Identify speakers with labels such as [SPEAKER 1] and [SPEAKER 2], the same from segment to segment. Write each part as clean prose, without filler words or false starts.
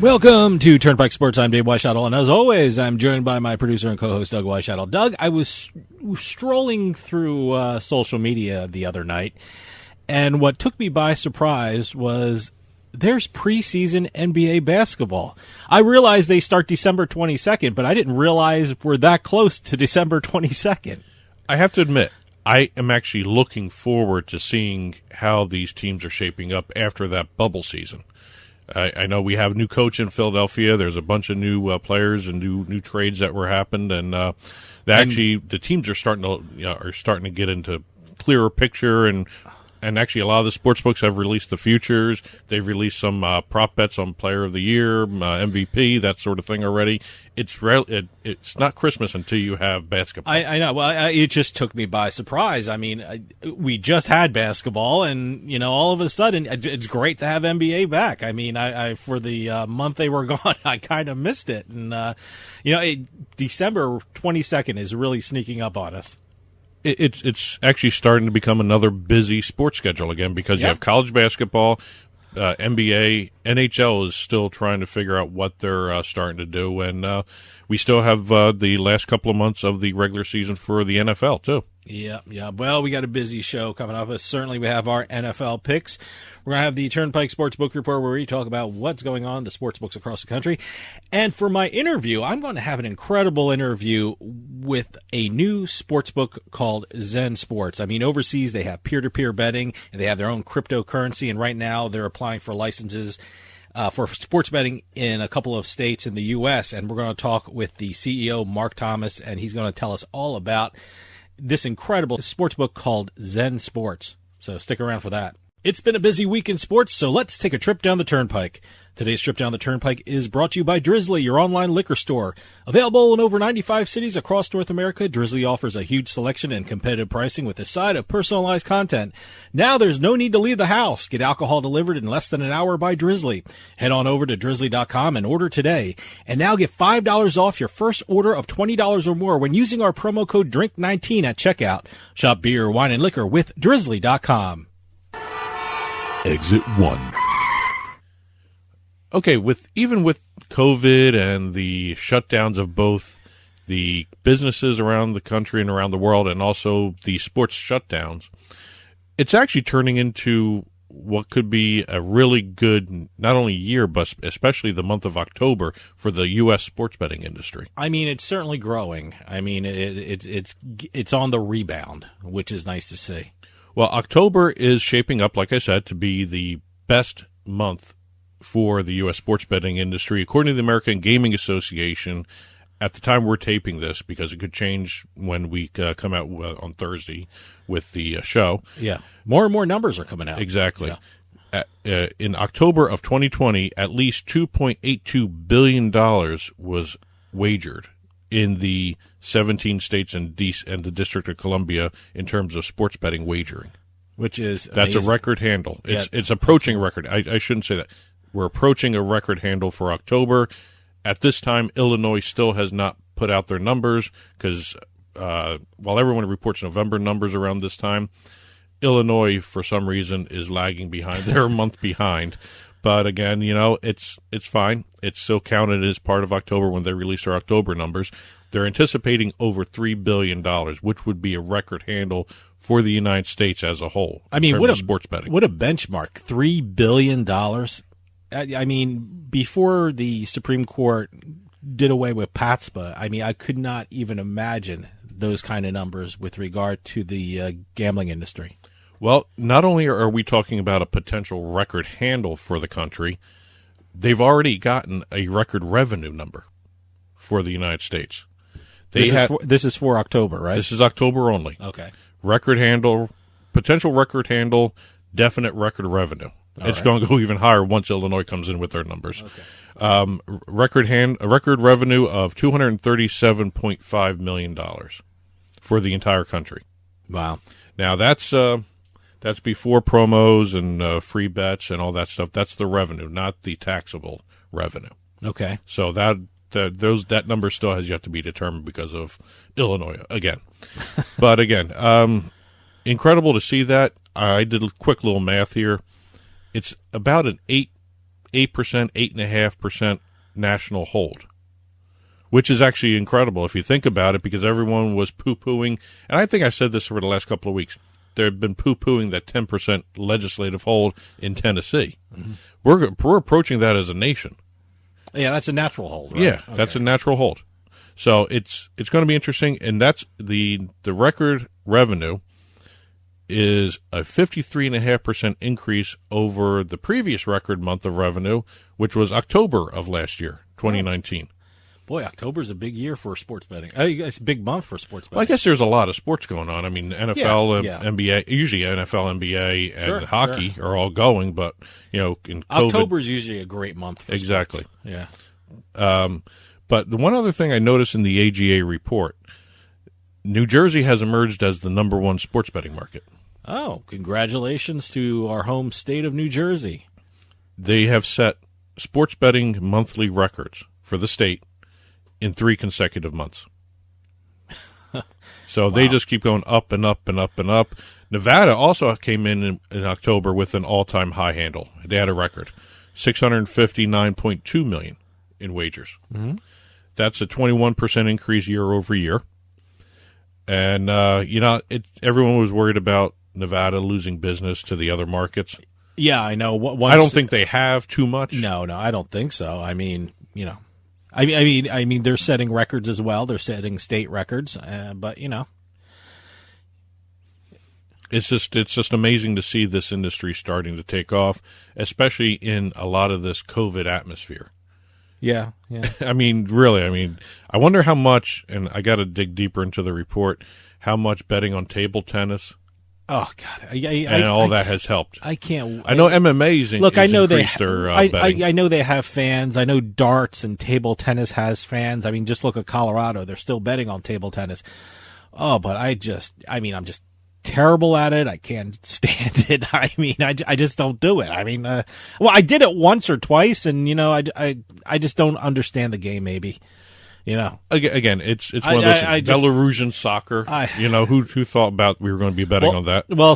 [SPEAKER 1] Welcome to Turnpike Sports. I'm Dave Weischadle, and as always, I'm joined by my producer and co-host, Doug Weischadle. Doug, I was strolling through social media the other night, and what took me by surprise was there's preseason NBA basketball. I realized they start December 22nd, but I didn't realize we're that close to December 22nd.
[SPEAKER 2] I have to admit, I am actually looking forward to seeing how these teams are shaping up after that bubble season. I know we have a new coach in Philadelphia. There's a bunch of new players and new trades that were happened, and the teams are starting to get into clearer picture, and actually a lot of the sports books have released the futures. They've released some prop bets on Player of the Year, MVP, that sort of thing already. It's not Christmas until you have basketball. I
[SPEAKER 1] know. Well, it just took me by surprise. I mean, we just had basketball, and all of a sudden, it's great to have NBA back. I mean, I for the month they were gone, I kind of missed it, and December 22nd is really sneaking up on us.
[SPEAKER 2] It's actually starting to become another busy sports schedule again because you have college basketball, NBA, NHL is still trying to figure out what they're starting to do, and we still have the last couple of months of the regular season for the NFL too.
[SPEAKER 1] Yeah. Well, we got a busy show coming up. Certainly we have our NFL picks. We're going to have the Turnpike Sports Book Report where we talk about what's going on in the sports books across the country. And for my interview, I'm going to have an incredible interview with a new sports book called Zensports. I mean, overseas they have peer-to-peer betting, and they have their own cryptocurrency, and right now they're applying for licenses for sports betting in a couple of states in the U.S., and we're going to talk with the CEO, Mark Thomas, and he's going to tell us all about this incredible sports book called Zensports. So stick around for that. It's been a busy week in sports, so let's take a trip down the Turnpike. Today's trip down the Turnpike is brought to you by Drizzly, your online liquor store. Available in over 95 cities across North America, Drizzly offers a huge selection and competitive pricing with a side of personalized content. Now there's no need to leave the house. Get alcohol delivered in less than an hour by Drizzly. Head on over to drizzly.com and order today. And now get $5 off your first order of $20 or more when using our promo code DRINK19 at checkout. Shop beer, wine, and liquor with drizzly.com.
[SPEAKER 3] Exit 1.
[SPEAKER 2] Okay, even with COVID and the shutdowns of both the businesses around the country and around the world and also the sports shutdowns, it's actually turning into what could be a really good, not only year, but especially the month of October for the U.S. sports betting industry.
[SPEAKER 1] I mean, it's certainly growing. I mean, it's on the rebound, which is nice to see.
[SPEAKER 2] Well, October is shaping up, like I said, to be the best month for the U.S. sports betting industry. According to the American Gaming Association, at the time we're taping this, because it could change when we come out on Thursday with the show.
[SPEAKER 1] Yeah, more and more numbers are coming out.
[SPEAKER 2] Exactly. Yeah. In October of 2020, at least $2.82 billion was wagered in the 17 states and the District of Columbia in terms of sports betting wagering.
[SPEAKER 1] Which is
[SPEAKER 2] That's
[SPEAKER 1] amazing.
[SPEAKER 2] a record handle. It's approaching a record. I shouldn't say that. We're approaching a record handle for October. At this time, Illinois still has not put out their numbers because while everyone reports November numbers around this time, Illinois, for some reason, is lagging behind. They're a month behind. But again, it's fine. It's still counted as part of October when they release their October numbers. They're anticipating over $3 billion, which would be a record handle for the United States as a whole.
[SPEAKER 1] I mean,
[SPEAKER 2] what a sports betting.
[SPEAKER 1] What a benchmark. $3 billion. I mean, before the Supreme Court did away with PATSPA, I mean, I could not even imagine those kind of numbers with regard to the gambling industry.
[SPEAKER 2] Well, not only are we talking about a potential record handle for the country, they've already gotten a record revenue number for the United States.
[SPEAKER 1] This is for October, right?
[SPEAKER 2] This is October only.
[SPEAKER 1] Okay.
[SPEAKER 2] record handle, potential record handle, definite record revenue. It's
[SPEAKER 1] right.
[SPEAKER 2] going to go even higher once Illinois comes in with their numbers. Okay. Record revenue of $237.5 million for the entire country.
[SPEAKER 1] Wow.
[SPEAKER 2] Now that's before promos and free bets and all that stuff. That's the revenue, not the taxable revenue.
[SPEAKER 1] Okay.
[SPEAKER 2] So that number still has yet to be determined because of Illinois again. But again, incredible to see that. I did a quick little math here. It's about an 8%, 8.5% national hold, which is actually incredible if you think about it, because everyone was poo-pooing, and I think I said this for the last couple of weeks. They've been poo-pooing that 10% legislative hold in Tennessee. Mm-hmm. We're approaching that as a nation.
[SPEAKER 1] Yeah, that's a natural hold, right?
[SPEAKER 2] Yeah, okay. That's a natural hold. So it's going to be interesting, and that's the record revenue is a 53.5% increase over the previous record month of revenue, which was October of last year, 2019.
[SPEAKER 1] Boy, October's a big year for sports betting. It's a big month for sports betting.
[SPEAKER 2] Well, I guess there's a lot of sports going on. I mean, NFL,
[SPEAKER 1] yeah.
[SPEAKER 2] NBA, usually NFL, NBA, and hockey are all going, but, in COVID.
[SPEAKER 1] October's usually a great month for
[SPEAKER 2] exactly.
[SPEAKER 1] sports. Yeah.
[SPEAKER 2] But the one other thing I noticed in the AGA report, New Jersey has emerged as the number one sports betting market.
[SPEAKER 1] Oh, congratulations to our home state of New Jersey.
[SPEAKER 2] They have set sports betting monthly records for the state in 3 consecutive months. So They just keep going up and up and up and up. Nevada also came in October with an all-time high handle. They had a record, $659.2 million in wagers. Mm-hmm. That's a 21% increase year over year. And, everyone was worried about Nevada losing business to the other markets.
[SPEAKER 1] Yeah, I know.
[SPEAKER 2] I don't think they have too much.
[SPEAKER 1] No, I don't think so. I mean, I mean, they're setting records as well. They're setting state records, but
[SPEAKER 2] it's just amazing to see this industry starting to take off, especially in a lot of this COVID atmosphere.
[SPEAKER 1] Yeah.
[SPEAKER 2] I mean, really. I wonder how much, and I got to dig deeper into the report, how much betting on table tennis.
[SPEAKER 1] Oh God!
[SPEAKER 2] That has helped.
[SPEAKER 1] I can't.
[SPEAKER 2] I know MMA's
[SPEAKER 1] look. I know
[SPEAKER 2] increased their betting.
[SPEAKER 1] I know they have fans. I know darts and table tennis has fans. I mean, just look at Colorado; they're still betting on table tennis. Oh, but I'm just terrible at it. I can't stand it. I mean, I just don't do it. I mean, I did it once or twice, and I just don't understand the game. Maybe.
[SPEAKER 2] Again, it's one of those Belarusian soccer. Who thought about we were going to be betting on that?
[SPEAKER 1] Well,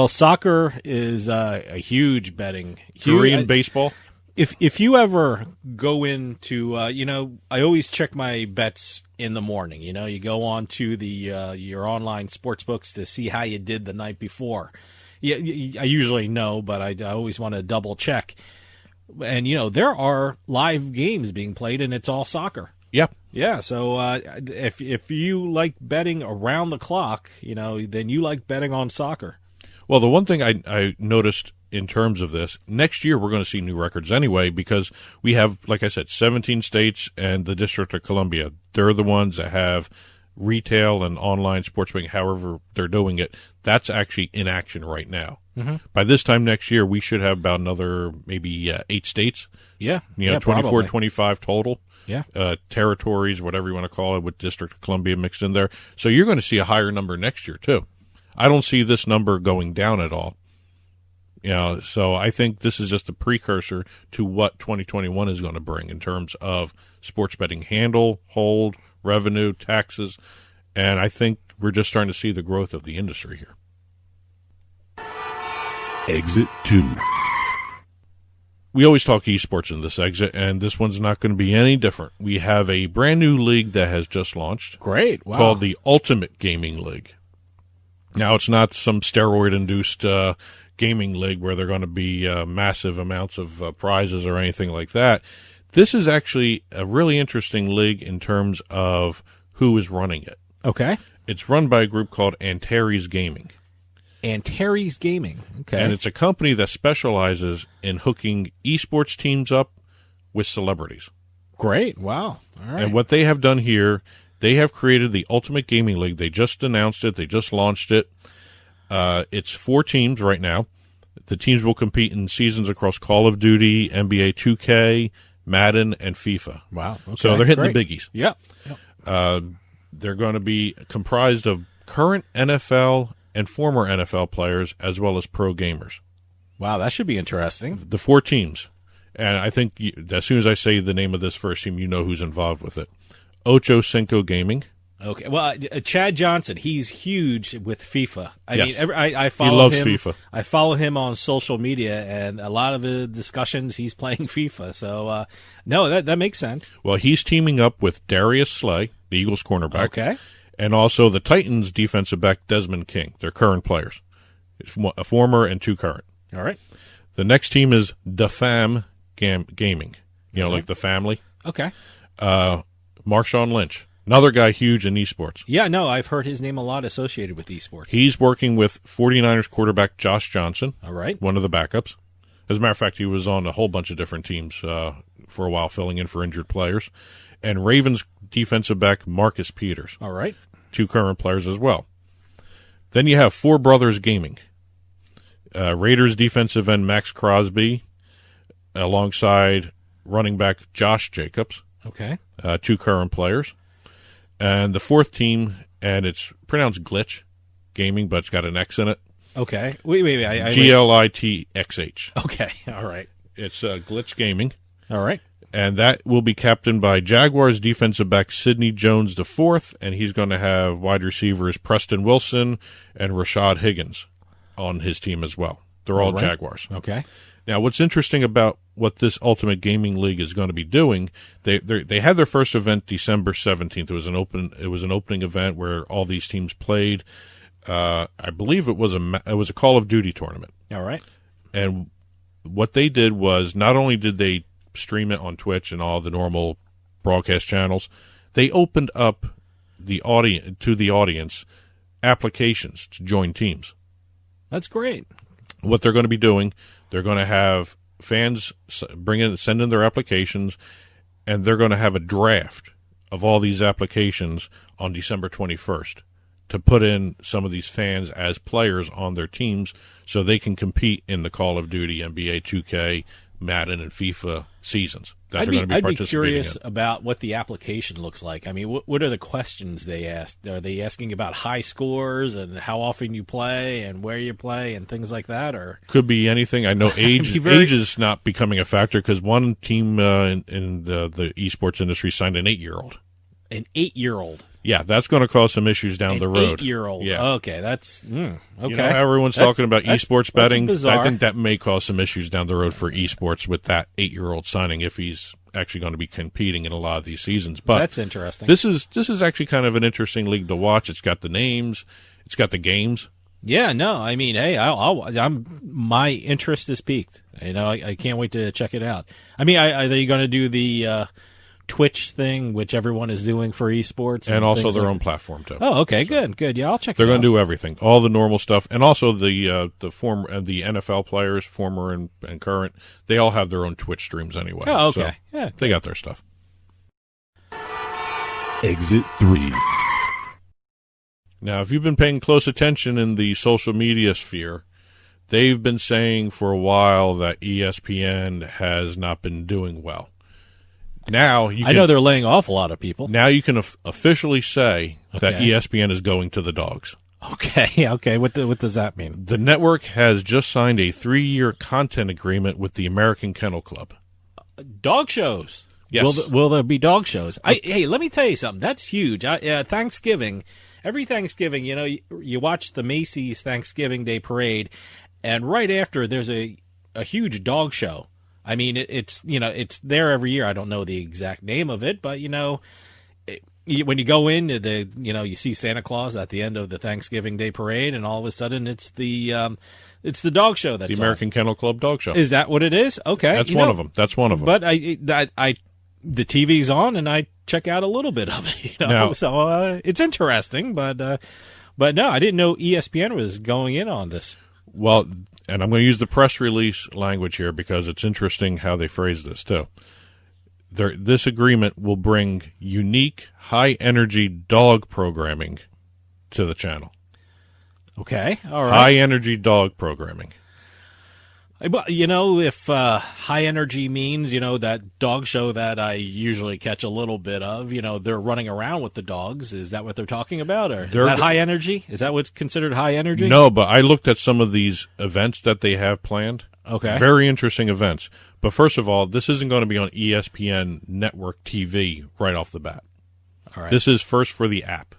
[SPEAKER 1] soccer is a huge betting.
[SPEAKER 2] Korean baseball.
[SPEAKER 1] If you ever go into, I always check my bets in the morning. You go on to the your online sports books to see how you did the night before. Yeah, I usually know, but I always want to double check. And there are live games being played, and it's all soccer. Yeah. So if you like betting around the clock, then you like betting on soccer.
[SPEAKER 2] Well, the one thing I noticed in terms of this, next year we're going to see new records anyway, because we have, like I said, 17 states and the District of Columbia. They're the ones that have retail and online sports betting, however they're doing it. That's actually in action right now. Mm-hmm. By this time next year, we should have about another maybe 8 states.
[SPEAKER 1] Yeah.
[SPEAKER 2] 24,
[SPEAKER 1] probably.
[SPEAKER 2] 25 total.
[SPEAKER 1] Yeah.
[SPEAKER 2] Territories, whatever you want to call it, with District of Columbia mixed in there. So you're going to see a higher number next year, too. I don't see this number going down at all. So I think this is just a precursor to what 2021 is going to bring in terms of sports betting handle, hold, revenue, taxes, and I think we're just starting to see the growth of the industry here.
[SPEAKER 3] Exit 2.
[SPEAKER 2] We always talk esports in this exit, and this one's not going to be any different. We have a brand new league that has just launched.
[SPEAKER 1] Great. Wow.
[SPEAKER 2] Called the Ultimate Gaming League. Now, it's not some steroid-induced gaming league where they're going to be massive amounts of prizes or anything like that. This is actually a really interesting league in terms of who is running it.
[SPEAKER 1] Okay.
[SPEAKER 2] It's run by a group called Antares Gaming.
[SPEAKER 1] Antares Gaming. Okay.
[SPEAKER 2] And it's a company that specializes in hooking esports teams up with celebrities.
[SPEAKER 1] Great. Wow. All right.
[SPEAKER 2] And what they have done here They have created the Ultimate Gaming League. They just announced it. They just launched it. It's 4 teams right now. The teams will compete in seasons across Call of Duty, NBA 2K, Madden, and FIFA.
[SPEAKER 1] Wow. Okay,
[SPEAKER 2] so they're hitting
[SPEAKER 1] great.
[SPEAKER 2] the biggies.
[SPEAKER 1] Yeah.
[SPEAKER 2] They're going to be comprised of current NFL and former NFL players, as well as pro gamers.
[SPEAKER 1] Wow, that should be interesting.
[SPEAKER 2] The 4 teams. And I think as soon as I say the name of this first team, you know who's involved with it. Ocho Cinco Gaming.
[SPEAKER 1] Okay. Well, Chad Johnson, he's huge with FIFA.
[SPEAKER 2] Yes.
[SPEAKER 1] I follow
[SPEAKER 2] He loves
[SPEAKER 1] him.
[SPEAKER 2] FIFA.
[SPEAKER 1] I follow him on social media, and a lot of the discussions he's playing FIFA. So, no, that makes sense.
[SPEAKER 2] Well, he's teaming up with Darius Slay, the Eagles cornerback.
[SPEAKER 1] Okay.
[SPEAKER 2] And also the Titans defensive back Desmond King. They're current players. It's a former and 2 current.
[SPEAKER 1] All right.
[SPEAKER 2] The next team is Da Fam Gaming. Like the family.
[SPEAKER 1] Okay.
[SPEAKER 2] Marshawn Lynch. Another guy huge in esports.
[SPEAKER 1] Yeah, no, I've heard his name a lot associated with esports.
[SPEAKER 2] He's working with 49ers quarterback Josh Johnson.
[SPEAKER 1] All right.
[SPEAKER 2] One of the backups. As a matter of fact, he was on a whole bunch of different teams for a while, filling in for injured players. And Ravens defensive back Marcus Peters.
[SPEAKER 1] All right.
[SPEAKER 2] 2 current players as well. Then you have 4 Brothers Gaming. Raiders defensive end Max Crosby, alongside running back Josh Jacobs.
[SPEAKER 1] Okay.
[SPEAKER 2] 2 current players. And the 4th team, and it's pronounced Glitch Gaming, but it's got an X in it.
[SPEAKER 1] Okay. Wait.
[SPEAKER 2] GLITXH.
[SPEAKER 1] Okay. All right.
[SPEAKER 2] It's Glitch Gaming.
[SPEAKER 1] All right.
[SPEAKER 2] And that will be captained by Jaguars defensive back Sidney Jones IV, and he's going to have wide receivers Preston Wilson and Rashad Higgins on his team as well. They're all
[SPEAKER 1] right.
[SPEAKER 2] Jaguars.
[SPEAKER 1] Okay.
[SPEAKER 2] Now, what's interesting about what this Ultimate Gaming League is going to be doing, they had their first event December 17th. It was an opening event where all these teams played. I believe it was a Call of Duty tournament.
[SPEAKER 1] All right.
[SPEAKER 2] And what they did was not only did they stream it on Twitch and all the normal broadcast channels, they opened up the audience applications to join teams.
[SPEAKER 1] That's great.
[SPEAKER 2] What they're going to be doing, they're going to have fans send in their applications, and they're going to have a draft of all these applications on December 21st to put in some of these fans as players on their teams so they can compete in the Call of Duty, NBA 2K, Madden, and FIFA seasons.
[SPEAKER 1] I'd be curious about what the application looks like. I mean, what are the questions they ask? Are they asking about high scores and how often you play and where you play and things like that? Or
[SPEAKER 2] could be anything. I know age is not becoming a factor because one team in the esports industry signed an 8-year-old.
[SPEAKER 1] An 8-year-old.
[SPEAKER 2] Yeah, that's going to cause some issues down the road.
[SPEAKER 1] 8-year-old.
[SPEAKER 2] Yeah.
[SPEAKER 1] Okay, that's okay.
[SPEAKER 2] You know how everyone's talking about esports betting?
[SPEAKER 1] Bizarre.
[SPEAKER 2] I think that may cause some issues down the road for esports with that 8-year-old signing if he's actually going to be competing in a lot of these seasons. But
[SPEAKER 1] that's interesting.
[SPEAKER 2] This is actually kind of an interesting league to watch. It's got the names, it's got the games.
[SPEAKER 1] Yeah, no, I mean, hey, my interest is piqued. I can't wait to check it out. I mean, are they going to do the Twitch thing, which everyone is doing for esports,
[SPEAKER 2] and also their own platform too.
[SPEAKER 1] Oh, okay, good. Yeah, I'll check.
[SPEAKER 2] They're going to do everything, all the normal stuff, and also the NFL players, former and current. They all have their own Twitch streams anyway.
[SPEAKER 1] Oh, okay,
[SPEAKER 2] so
[SPEAKER 1] yeah,
[SPEAKER 2] they got their stuff.
[SPEAKER 3] Exit 3.
[SPEAKER 2] Now, if you've been paying close attention in the social media sphere, they've been saying for a while that ESPN has not been doing well. Now I
[SPEAKER 1] know they're laying off a lot of people.
[SPEAKER 2] Now you can officially say that ESPN is going to the dogs.
[SPEAKER 1] Okay. What does that mean?
[SPEAKER 2] The network has just signed a 3-year content agreement with the American Kennel Club.
[SPEAKER 1] Dog shows.
[SPEAKER 2] Yes.
[SPEAKER 1] Will there be dog shows? Hey, let me tell you something. That's huge. Thanksgiving, every Thanksgiving, you watch the Macy's Thanksgiving Day Parade, and right after there's a huge dog show. I mean, it's there every year. I don't know the exact name of it, but when you go in, you see Santa Claus at the end of the Thanksgiving Day Parade, and all of a sudden it's the dog show. That's
[SPEAKER 2] the American Kennel Club Dog Show.
[SPEAKER 1] Is that what it is? Okay,
[SPEAKER 2] that's one of them. That's one of them.
[SPEAKER 1] But the TV's on, and I check out a little bit of it.
[SPEAKER 2] Now,
[SPEAKER 1] so it's interesting, but no, I didn't know ESPN was going in on this.
[SPEAKER 2] Well. And I'm going to use the press release language here because it's interesting how they phrase this, too. this agreement will bring unique, high-energy dog programming to the channel.
[SPEAKER 1] Okay, all right.
[SPEAKER 2] High-energy dog programming.
[SPEAKER 1] If high energy means, that dog show that I usually catch a little bit of, they're running around with the dogs. Is that what they're talking about? Or is that high energy? Is that what's considered high energy?
[SPEAKER 2] No, but I looked at some of these events that they have planned.
[SPEAKER 1] Okay.
[SPEAKER 2] Very interesting events. But first of all, this isn't going to be on ESPN Network TV right off the bat.
[SPEAKER 1] All right.
[SPEAKER 2] This is first for the app.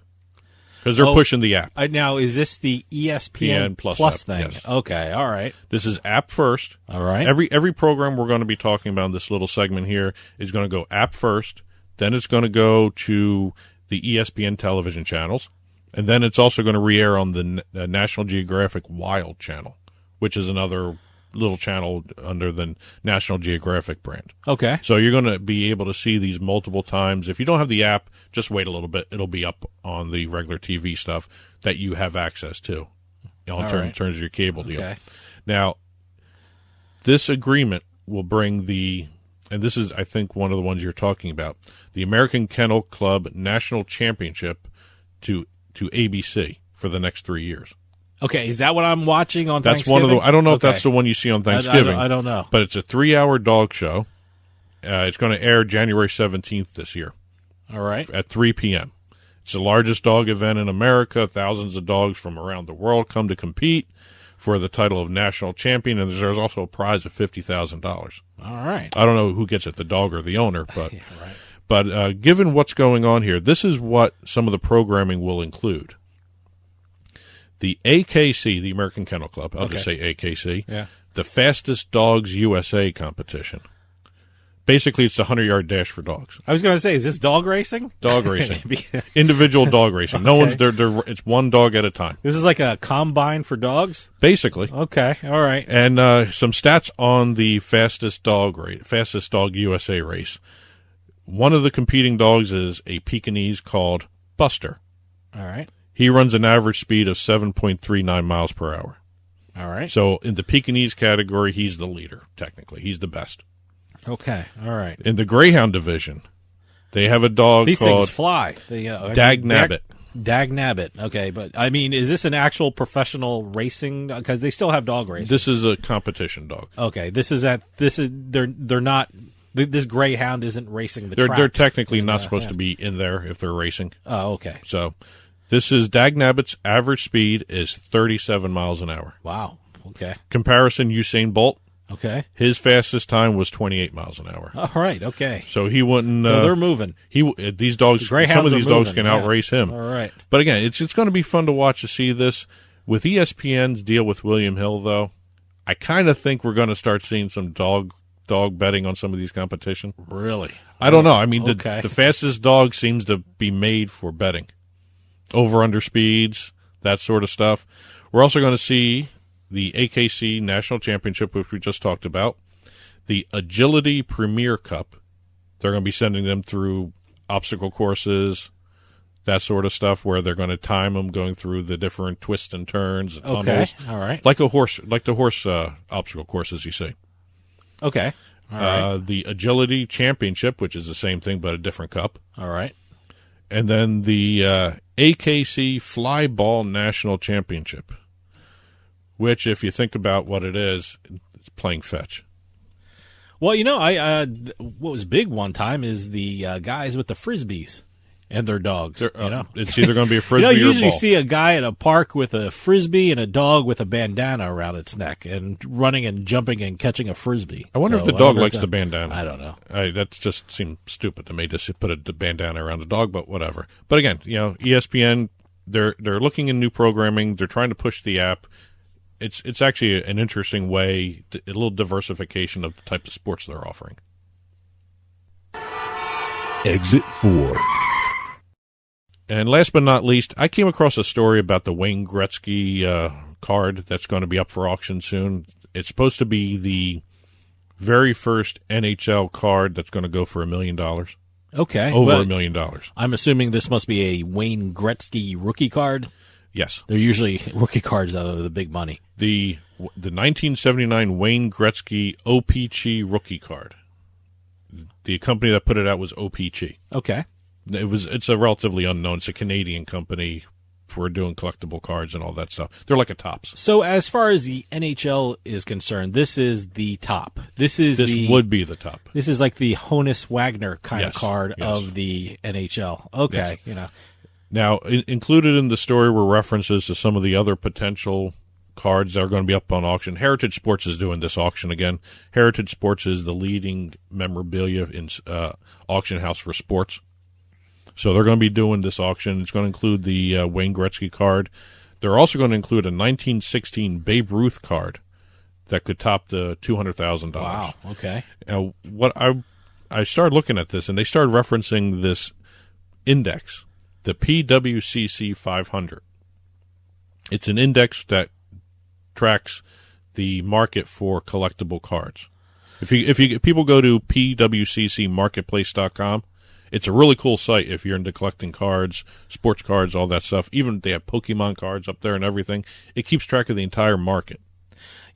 [SPEAKER 2] Because they're pushing the app.
[SPEAKER 1] Now, is this the ESPN Plus
[SPEAKER 2] app,
[SPEAKER 1] thing?
[SPEAKER 2] yes.
[SPEAKER 1] Okay, all right.
[SPEAKER 2] This is app first.
[SPEAKER 1] All right.
[SPEAKER 2] Every program we're going to be talking about in this little segment here is going to go app first. Then it's going to go to the ESPN television channels. And then it's also going to re-air on the National Geographic Wild channel, which is another little channel under the National Geographic brand.
[SPEAKER 1] Okay.
[SPEAKER 2] So you're going to be able to see these multiple times. If you don't have the app, just wait a little bit. It'll be up on the regular TV stuff that you have access to in terms of your cable deal.
[SPEAKER 1] Okay.
[SPEAKER 2] Now, this agreement will bring and this is, I think, one of the ones you're talking about, the American Kennel Club National Championship to ABC for the next 3 years.
[SPEAKER 1] Okay, is that what I'm watching on
[SPEAKER 2] That's
[SPEAKER 1] Thanksgiving?
[SPEAKER 2] one of the. I don't know if that's the one you see on Thanksgiving.
[SPEAKER 1] I don't know.
[SPEAKER 2] But it's a 3-hour dog show. It's going to air January 17th this year.
[SPEAKER 1] All right.
[SPEAKER 2] At 3 p.m. It's the largest dog event in America. Thousands of dogs from around the world come to compete for the title of national champion, and there's also a prize of $50,000.
[SPEAKER 1] All right.
[SPEAKER 2] I don't know who gets it, the dog or the owner, but
[SPEAKER 1] Yeah, right.
[SPEAKER 2] but given what's going on here, this is what some of the programming will include. The AKC, the American Kennel Club, I'll just say AKC,
[SPEAKER 1] Yeah.
[SPEAKER 2] the Fastest Dogs USA competition. Basically, it's the 100-yard dash for dogs.
[SPEAKER 1] I was going to say, is this dog racing?
[SPEAKER 2] Dog racing. Individual dog racing. No one's
[SPEAKER 1] Okay.
[SPEAKER 2] it's one dog at a time.
[SPEAKER 1] This is like a combine for dogs?
[SPEAKER 2] Basically.
[SPEAKER 1] Okay, all right.
[SPEAKER 2] And some stats on the Fastest Dog USA race. One of the competing dogs is a Pekingese called Buster.
[SPEAKER 1] All right.
[SPEAKER 2] He runs an average speed of 7.39 miles per hour.
[SPEAKER 1] All right.
[SPEAKER 2] So in the Pekingese category, he's the leader, technically. He's the best.
[SPEAKER 1] Okay, all right.
[SPEAKER 2] In the Greyhound division, they have a dog
[SPEAKER 1] These
[SPEAKER 2] called
[SPEAKER 1] things fly.
[SPEAKER 2] Dag Nabbit.
[SPEAKER 1] Dag Nabbit. Okay, but I mean, is this an actual professional racing? Because they still have dog racing.
[SPEAKER 2] This is a competition dog.
[SPEAKER 1] Okay, they're not. This Greyhound isn't racing the
[SPEAKER 2] They're
[SPEAKER 1] tracks.
[SPEAKER 2] technically not supposed to be in there if they're racing.
[SPEAKER 1] Oh, okay.
[SPEAKER 2] So this is Dag Nabbit's average speed is 37 miles an hour.
[SPEAKER 1] Wow. Okay.
[SPEAKER 2] Comparison, Usain Bolt,
[SPEAKER 1] Okay.
[SPEAKER 2] his fastest time was 28 miles an hour.
[SPEAKER 1] All right. Okay.
[SPEAKER 2] So he wouldn't.
[SPEAKER 1] So they're moving.
[SPEAKER 2] These dogs.
[SPEAKER 1] The Greyhounds
[SPEAKER 2] some of
[SPEAKER 1] are
[SPEAKER 2] these dogs
[SPEAKER 1] moving,
[SPEAKER 2] can
[SPEAKER 1] yeah.
[SPEAKER 2] outrace him.
[SPEAKER 1] All right.
[SPEAKER 2] But again, it's going to be fun to watch to see this. With ESPN's deal with William Hill, though, I kind of think we're going to start seeing some dog betting on some of these competitions.
[SPEAKER 1] Really?
[SPEAKER 2] I don't know. I mean,
[SPEAKER 1] Okay.
[SPEAKER 2] the fastest dog seems to be made for betting. Over-under speeds, that sort of stuff. We're also going to see the AKC National Championship, which we just talked about. The Agility Premier Cup. They're going to be sending them through obstacle courses, that sort of stuff, where they're going to time them going through the different twists and turns, and tunnels.
[SPEAKER 1] Okay. All right.
[SPEAKER 2] Like the horse obstacle courses you see.
[SPEAKER 1] Okay. All right.
[SPEAKER 2] The Agility Championship, which is the same thing but a different cup.
[SPEAKER 1] All right.
[SPEAKER 2] And then the AKC Fly Ball National Championship, which, if you think about what it is, it's playing fetch.
[SPEAKER 1] Well, what was big one time is the guys with the frisbees and their dogs.
[SPEAKER 2] It's either going to be a frisbee
[SPEAKER 1] you
[SPEAKER 2] or a
[SPEAKER 1] usually
[SPEAKER 2] ball.
[SPEAKER 1] see a guy at a park with a frisbee and a dog with a bandana around its neck and running and jumping and catching a frisbee.
[SPEAKER 2] I wonder if the dog likes the bandana.
[SPEAKER 1] I don't know.
[SPEAKER 2] That just seemed stupid to me to put a bandana around a dog, but whatever. But again, ESPN, they're looking in new programming. They're trying to push the app. It's actually an interesting way, a little diversification of the type of sports they're offering.
[SPEAKER 3] Exit 4.
[SPEAKER 2] And last but not least, I came across a story about the Wayne Gretzky card that's going to be up for auction soon. It's supposed to be the very first NHL card that's going to go for $1 million.
[SPEAKER 1] Okay.
[SPEAKER 2] Over
[SPEAKER 1] well,
[SPEAKER 2] $1 million.
[SPEAKER 1] I'm assuming this must be a Wayne Gretzky rookie card.
[SPEAKER 2] Yes.
[SPEAKER 1] They're usually rookie cards out of the big money.
[SPEAKER 2] The 1979 Wayne Gretzky OPC rookie card. The company that put it out was OPG.
[SPEAKER 1] Okay.
[SPEAKER 2] It's a relatively unknown. It's a Canadian company for doing collectible cards and all that stuff. They're like a Topps.
[SPEAKER 1] So as far as the NHL is concerned, this is the top. This
[SPEAKER 2] would be the top.
[SPEAKER 1] This is like the Honus Wagner kind of
[SPEAKER 2] Yes,
[SPEAKER 1] card
[SPEAKER 2] yes.
[SPEAKER 1] of the NHL. Okay,
[SPEAKER 2] Yes. Now, included in the story were references to some of the other potential cards that are going to be up on auction. Heritage Sports is doing this auction again. Heritage Sports is the leading memorabilia in auction house for sports. So they're going to be doing this auction. It's going to include the Wayne Gretzky card. They're also going to include a 1916 Babe Ruth card that could top the $200,000.
[SPEAKER 1] Wow. Okay.
[SPEAKER 2] Now, what I started looking at this, and they started referencing this index, the PWCC 500. It's an index that tracks the market for collectible cards. If people go to pwccmarketplace.com, it's a really cool site if you're into collecting cards, sports cards, all that stuff. Even they have Pokemon cards up there and everything. It keeps track of the entire market.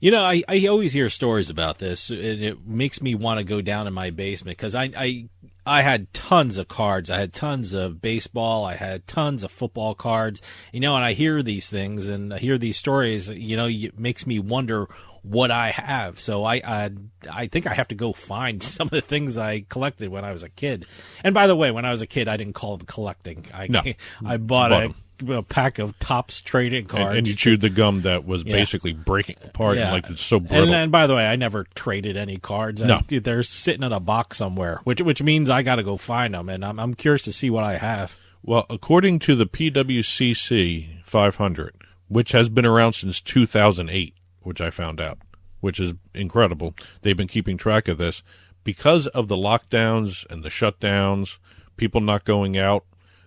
[SPEAKER 1] I always hear stories about this, and it makes me want to go down in my basement because I had tons of cards. I had tons of baseball. I had tons of football cards. And I hear these things and I hear these stories. It makes me wonder what I have. So I think I have to go find some of the things I collected when I was a kid. And by the way, when I was a kid, I didn't call them collecting. I bought a pack of Topps trading cards.
[SPEAKER 2] And you chewed the gum that was basically breaking apart and it's so brittle.
[SPEAKER 1] And by the way, I never traded any cards.
[SPEAKER 2] No.
[SPEAKER 1] They're sitting in a box somewhere, which means I got to go find them. And I'm curious to see what I have.
[SPEAKER 2] Well, according to the PWCC 500, which has been around since 2008, which I found out, which is incredible. They've been keeping track of this. Because of the lockdowns and the shutdowns, people not going out,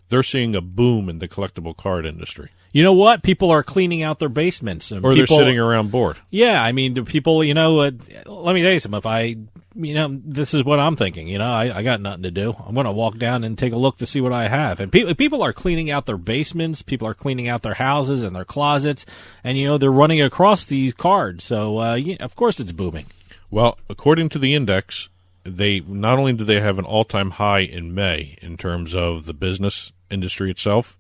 [SPEAKER 2] they're seeing a boom in the collectible card industry.
[SPEAKER 1] You know what? People are cleaning out their basements. And
[SPEAKER 2] they're sitting around bored.
[SPEAKER 1] Yeah, I mean, do people, let me tell you something. This is what I'm thinking. I got nothing to do. I'm going to walk down and take a look to see what I have. And people are cleaning out their basements. People are cleaning out their houses and their closets. And, they're running across these cards. So, of course it's booming.
[SPEAKER 2] Well, according to the index, they not only do they have an all-time high in May in terms of the business industry itself,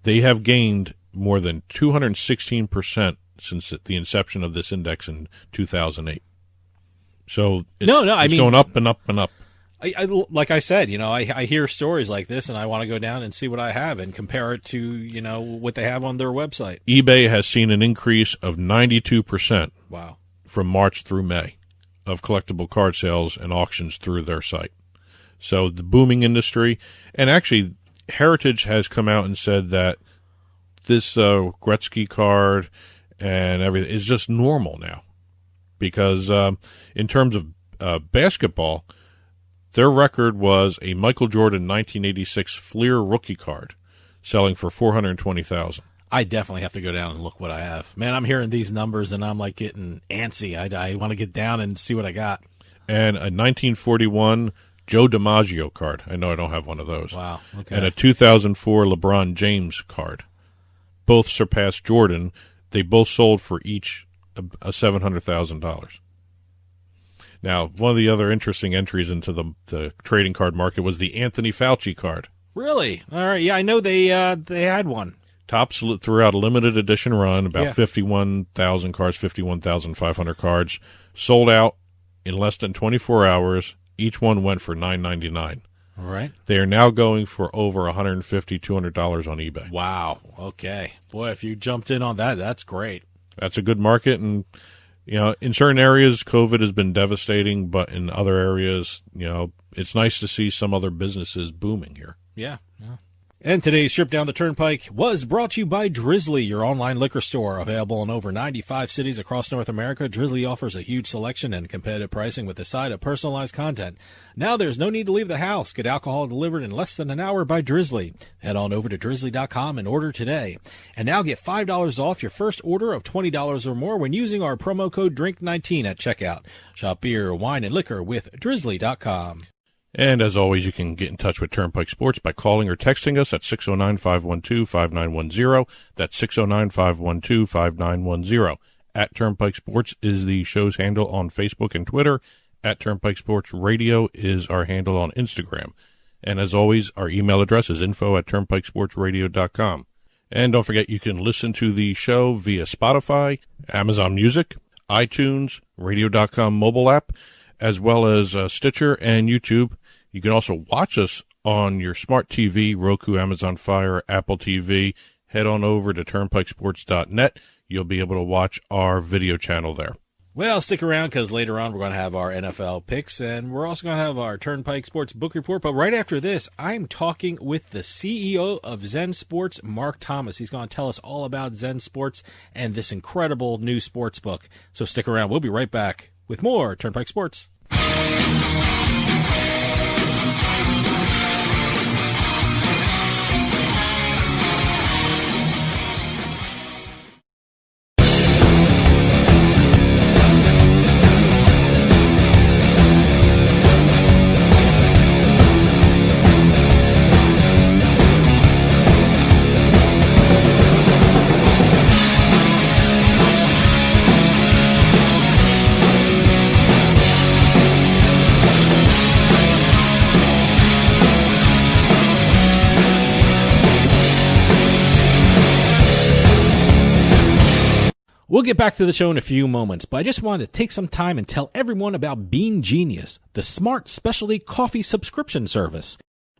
[SPEAKER 2] they have gained more than 216% since the inception of this index in 2008. So it's going up and up and up.
[SPEAKER 1] I like I said, I hear stories like this, and I want to go down and see what I have and compare it to, what they have on their website.
[SPEAKER 2] eBay has seen an increase of 92%.
[SPEAKER 1] Wow.
[SPEAKER 2] From March through May of collectible card sales and auctions through their site. So the booming industry, and actually Heritage has come out and said that this Gretzky card and everything is just normal now, because in terms of basketball, their record was a Michael Jordan 1986 Fleer rookie card selling for $420,000.
[SPEAKER 1] I definitely have to go down and look what I have. Man, I'm hearing these numbers and I'm like getting antsy. I want to get down and see what I got.
[SPEAKER 2] And a 1941 Joe DiMaggio card. I know I don't have one of those.
[SPEAKER 1] Wow. Okay.
[SPEAKER 2] And a 2004 LeBron James card. Both surpassed Jordan. They both sold for each a $700,000. Now, one of the other interesting entries into the trading card market was the Anthony Fauci card.
[SPEAKER 1] Really? All right. Yeah, I know they had one.
[SPEAKER 2] Topps threw out a limited edition run, about 51,000 cards, 51,500 cards, sold out in less than 24 hours. Each one went for $9.99.
[SPEAKER 1] All right.
[SPEAKER 2] They are now going for over $150, $200 on eBay.
[SPEAKER 1] Wow. Okay. Boy, if you jumped in on that, that's great.
[SPEAKER 2] That's a good market, and in certain areas, COVID has been devastating, but in other areas, it's nice to see some other businesses booming here.
[SPEAKER 1] Yeah. And today's trip down the Turnpike was brought to you by Drizzly, your online liquor store. Available in over 95 cities across North America, Drizzly offers a huge selection and competitive pricing with a side of personalized content. Now there's no need to leave the house. Get alcohol delivered in less than an hour by Drizzly. Head on over to drizzly.com and order today. And now get $5 off your first order of $20 or more when using our promo code DRINK19 at checkout. Shop beer, wine, and liquor with drizzly.com.
[SPEAKER 2] And as always, you can get in touch with Turnpike Sports by calling or texting us at 609-512-5910. That's 609-512-5910. At Turnpike Sports is the show's handle on Facebook and Twitter. at Turnpike Sports Radio is our handle on Instagram. And as always, our email address is info@turnpikesportsradio.com. And don't forget, you can listen to the show via Spotify, Amazon Music, iTunes, radio.com mobile app, as well as Stitcher and YouTube. You can also watch us on your smart TV, Roku, Amazon Fire, Apple TV. Head on over to turnpikesports.net. You'll be able to watch our video channel there.
[SPEAKER 1] Well, stick around because later on we're going to have our NFL picks, and we're also going to have our Turnpike Sports Book Report. But right after this, I'm talking with the CEO of Zensports, Mark Thomas. He's going to tell us all about Zensports and this incredible new sports book. So stick around. We'll be right back with more Turnpike Sports. We'll get back to the show in a few moments, but I just wanted to take some time and tell everyone about Bean Genius, the smart specialty coffee subscription service.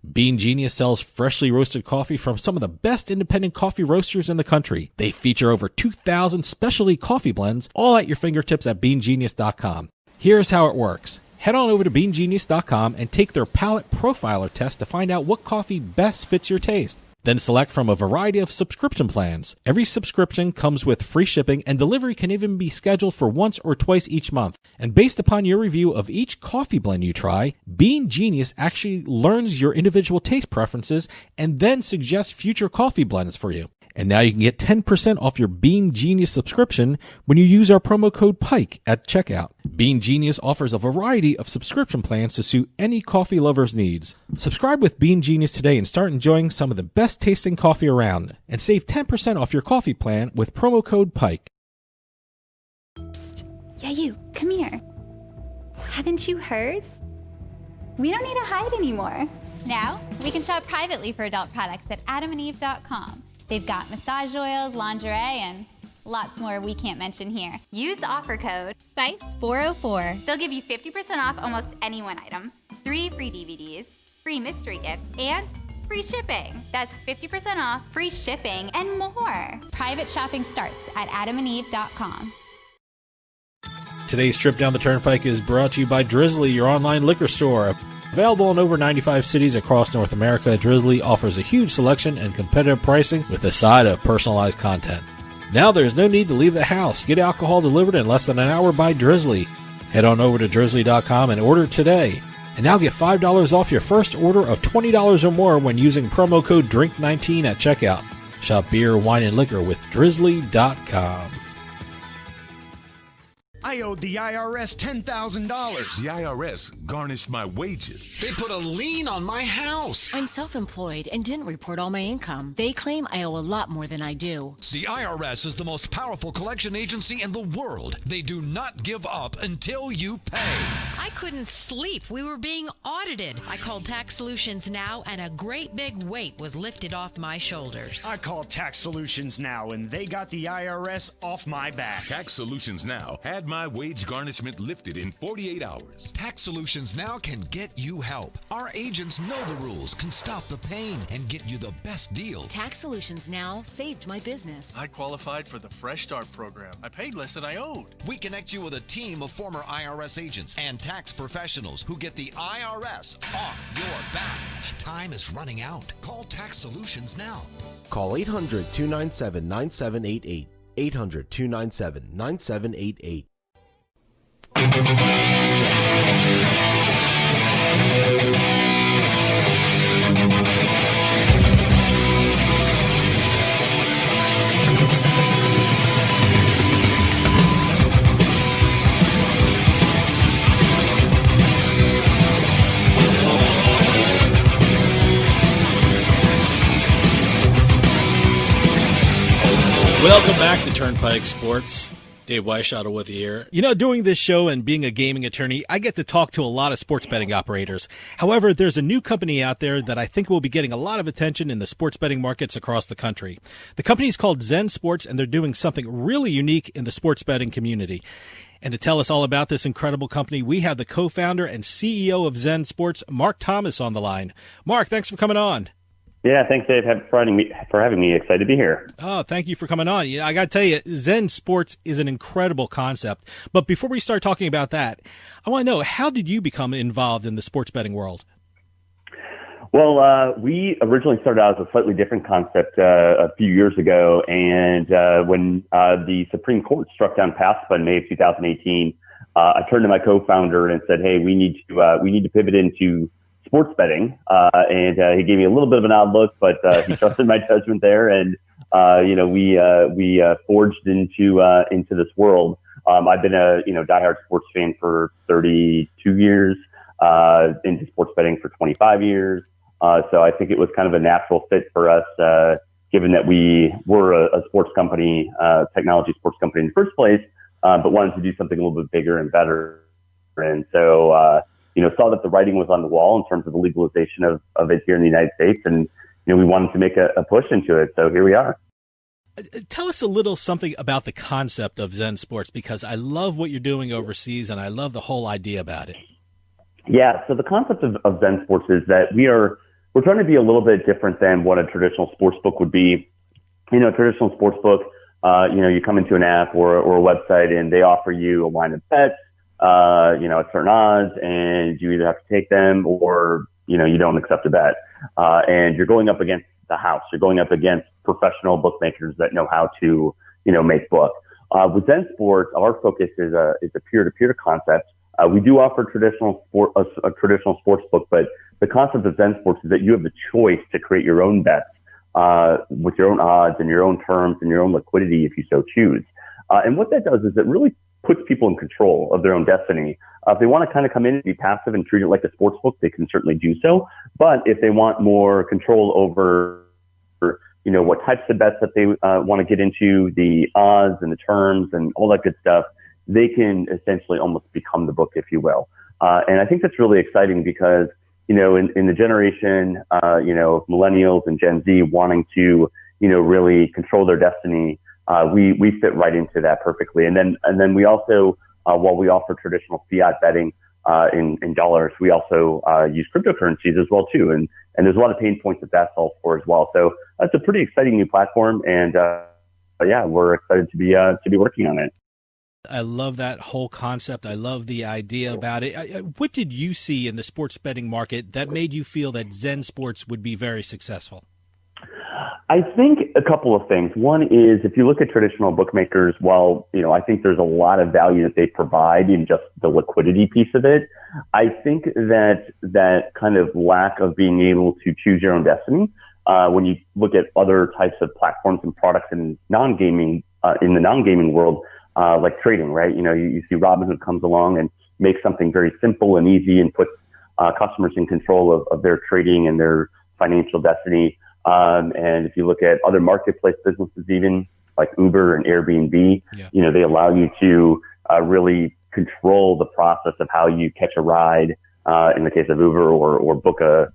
[SPEAKER 1] Bean Genius sells freshly roasted coffee from some of the best independent coffee roasters in the country. They feature over 2,000 specialty coffee blends, all at your fingertips at beangenius.com. Here's how it works. Head on over to beangenius.com and take their palate profiler test to find out what coffee best fits your taste. Then select from a variety of subscription plans. Every subscription comes with free shipping, and delivery can even be scheduled for once or twice each month. And based upon your review of each coffee blend you try, Bean Genius actually learns your individual taste preferences and then suggests future coffee blends for you. And now you can get 10% off your Bean Genius subscription when you use our promo code PIKE at checkout. Bean Genius offers a variety of subscription plans to suit any coffee lover's needs. Subscribe with Bean Genius today and start enjoying some of the best tasting coffee around. And save 10% off your coffee plan with promo code PIKE.
[SPEAKER 4] Psst. Yeah, you. Come here. Haven't you heard? We don't need to hide anymore.
[SPEAKER 5] Now, we can shop privately for adult products at adamandeve.com. They've got massage oils, lingerie, and lots more we can't mention here.
[SPEAKER 4] Use offer code
[SPEAKER 5] SPICE404.
[SPEAKER 4] They'll give you 50% off almost any one item, 3 free DVDs, free mystery gift, and free shipping. That's 50% off, free shipping, and more.
[SPEAKER 5] Private shopping starts at adamandeve.com.
[SPEAKER 1] Today's trip down the Turnpike is brought to you by Drizzly, your online liquor store. Available in over 95 cities across North America, Drizzly offers a huge selection and competitive pricing with a side of personalized content. Now there's no need to leave the house. Get alcohol delivered in less than an hour by Drizzly. Head on over to drizzly.com and order today. And now get $5 off your first order of $20 or more when using promo code DRINK19 at checkout. Shop beer, wine, and liquor with drizzly.com.
[SPEAKER 6] I owed the IRS $10,000.
[SPEAKER 7] The IRS garnished my wages.
[SPEAKER 8] They put a lien on my house.
[SPEAKER 9] I'm self-employed and didn't report all my income. They claim I owe a lot more than I do.
[SPEAKER 6] The IRS is the most powerful collection agency in the world. They do not give up until you pay.
[SPEAKER 10] I couldn't sleep. We were being audited. I called Tax Solutions Now, and a great big weight was lifted off my shoulders.
[SPEAKER 6] I called Tax Solutions Now, and they got the IRS off my back.
[SPEAKER 7] Tax Solutions Now had my wage garnishment lifted in 48 hours.
[SPEAKER 11] Tax Solutions Now can get you help. Our agents know the rules, can stop the pain, and get you the best deal.
[SPEAKER 9] Tax Solutions Now saved my business.
[SPEAKER 8] I qualified for the Fresh Start program. I paid less than I owed.
[SPEAKER 11] We connect you with a team of former IRS agents and tax professionals who get the IRS off your back. Time is running out. Call Tax Solutions now.
[SPEAKER 12] Call 800-297-9788. 800-297-9788.
[SPEAKER 1] Welcome back to Turnpike Sports.
[SPEAKER 8] Dave Weischadle with you here.
[SPEAKER 1] You know, doing this show and being a gaming attorney, I get to talk to a lot of sports betting operators. However, there's a new company out there that I think will be getting a lot of attention in the sports betting markets across the country. The company is called Zensports, and they're doing something really unique in the sports betting community. And to tell us all about this incredible company, we have the co-founder and CEO of Zensports, Mark Thomas, on the line. Mark, thanks for coming on.
[SPEAKER 12] Yeah, thanks, Dave, for having me. Excited to be here.
[SPEAKER 1] Oh, thank you for coming on. You know, I got to tell you, Zensports is an incredible concept. But before we start talking about that, I want to know, how did you become involved in the sports betting world?
[SPEAKER 12] Well, we originally started out as a slightly different concept a few years ago, and when the Supreme Court struck down PASPA in May of 2018, I turned to my co-founder and said, "Hey, we need to pivot into sports betting," and he gave me a little bit of an odd look, but he trusted my judgment there, and we forged into this world. I've been a diehard sports fan for 32 years, into sports betting for 25 years. So I think it was kind of a natural fit for us, given that we were a sports company, technology sports company in the first place, but wanted to do something a little bit bigger and better. And so, saw that the writing was on the wall in terms of the legalization of it here in the United States. And, we wanted to make a push into it. So here we are.
[SPEAKER 1] Tell us a little something about the concept of Zensports, because I love what you're doing overseas and I love the whole idea about it.
[SPEAKER 12] Yeah. So the concept of Zensports is that we're trying to be a little bit different than what a traditional sports book would be. A traditional sports book, you come into an app or a website and they offer you a line of bets, at certain odds, and you either have to take them or, you don't accept a bet. And you're going up against the house. You're going up against professional bookmakers that know how to, make book. With Zensports, our focus is a peer-to-peer concept. We do offer a traditional sports book, but the concept of Zensports is that you have the choice to create your own bets, with your own odds and your own terms and your own liquidity if you so choose. And what that does is it really puts people in control of their own destiny. If they want to kind of come in and be passive and treat it like a sports book, they can certainly do so. But if they want more control over, what types of bets that they want to get into, the odds and the terms and all that good stuff, they can essentially almost become the book, if you will. And I think that's really exciting because, in the generation, of millennials and Gen Z wanting to, really control their destiny, we fit right into that perfectly. And then we also, while we offer traditional fiat betting, in dollars, we also, use cryptocurrencies as well too. And there's a lot of pain points that solves for as well. So that's a pretty exciting new platform. And, we're excited to be working on it.
[SPEAKER 1] I love that whole concept. I love the idea about it. What did you see in the sports betting market that made you feel that Zensports would be very successful?
[SPEAKER 12] I think a couple of things. One is if you look at traditional bookmakers, while, I think there's a lot of value that they provide in just the liquidity piece of it, I think that kind of lack of being able to choose your own destiny, when you look at other types of platforms and products in non-gaming, in the non-gaming world, like trading, right? You see Robinhood comes along and makes something very simple and easy and puts customers in control of their trading and their financial destiny. And if you look at other marketplace businesses, even like Uber and Airbnb, they allow you to really control the process of how you catch a ride, in the case of Uber, or book a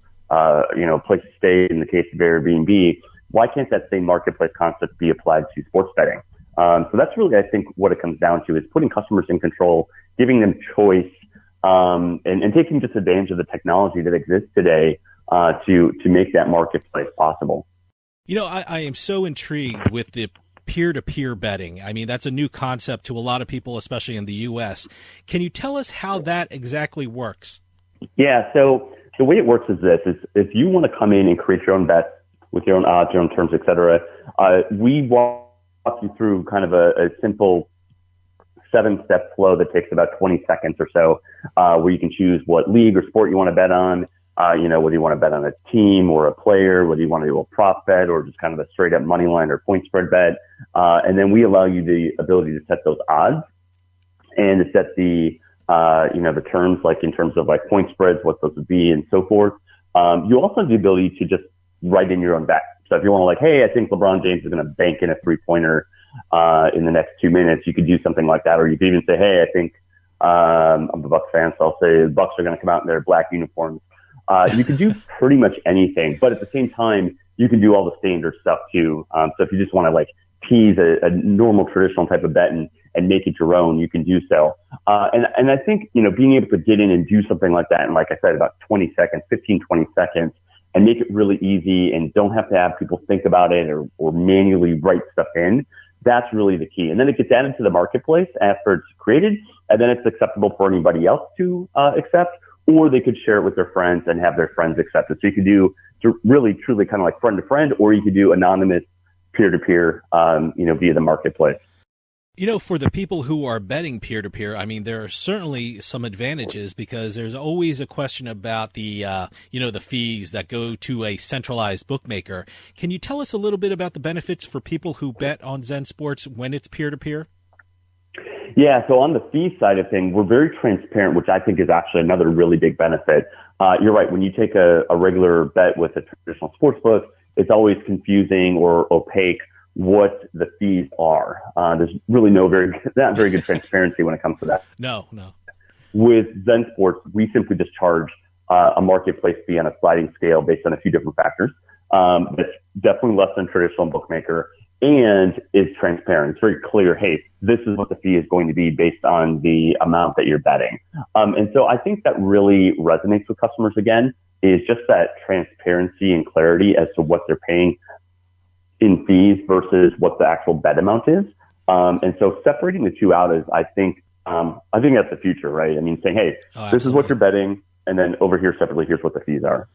[SPEAKER 12] place to stay in the case of Airbnb. Why can't that same marketplace concept be applied to sports betting? So that's really, I think, what it comes down to is putting customers in control, giving them choice, and taking just advantage of the technology that exists today, to make that marketplace possible.
[SPEAKER 1] I am so intrigued with the peer-to-peer betting. I mean, that's a new concept to a lot of people, especially in the U.S. Can you tell us how that exactly works? Yeah, so the way it works is this, is if you want to come in and create your own bets with your own odds, your own terms, et cetera, we walk you through kind of a simple 7-step flow that takes about 20 seconds or so, where you can choose what league or sport you want to bet on, whether you want to bet on a team or a player, whether you want to do a prop bet or just kind of a straight up money line or point spread bet. And then we allow you the ability to set those odds and to set the terms, like in terms of like point spreads, what those would be and so forth. You also have the ability to just write in your own bet. So if you want to hey, I think LeBron James is going to bank in a 3-pointer,
[SPEAKER 12] in the next 2 minutes, you could do something like that. Or you could even say, hey, I think, I'm a Bucs fan, so I'll say the Bucs are going to come out in their black uniforms. You can do pretty much anything, but at the same time, you can do all the standard stuff too. So if you just want to like tease a normal traditional type of bet and make it your own, you can do so. And I think, being able to get in and do something like that in, like I said, about 20 seconds, 15, 20 seconds, and make it really easy and don't have to have people think about it or manually write stuff in, that's really the key. And then it gets added to the marketplace after it's created, and then it's acceptable for anybody else to accept, or they could share it with their friends and have their friends accept it. So you could do really, truly kind of like friend to friend, or you could do anonymous peer-to-peer, via the marketplace.
[SPEAKER 1] For the people who are betting peer-to-peer, I mean, there are certainly some advantages because there's always a question about the fees that go to a centralized bookmaker. Can you tell us a little bit about the benefits for people who bet on Zensports when it's peer-to-peer?
[SPEAKER 12] Yeah, so on the fee side of things, we're very transparent, which I think is actually another really big benefit. You're right. When you take a regular bet with a traditional sports book, it's always confusing or opaque what the fees are. There's really not very good transparency when it comes to that.
[SPEAKER 1] No.
[SPEAKER 12] With Zensports, we simply just charge a marketplace fee on a sliding scale based on a few different factors. That's definitely less than traditional bookmaker and is transparent. It's very clear, hey, this is what the fee is going to be based on the amount that you're betting. And so I think that really resonates with customers again, is just that transparency and clarity as to what they're paying in fees versus what the actual bet amount is. And so separating the two out is, I think that's the future, right? I mean, saying, hey, this is what you're betting, and then over here separately, here's what the fees are.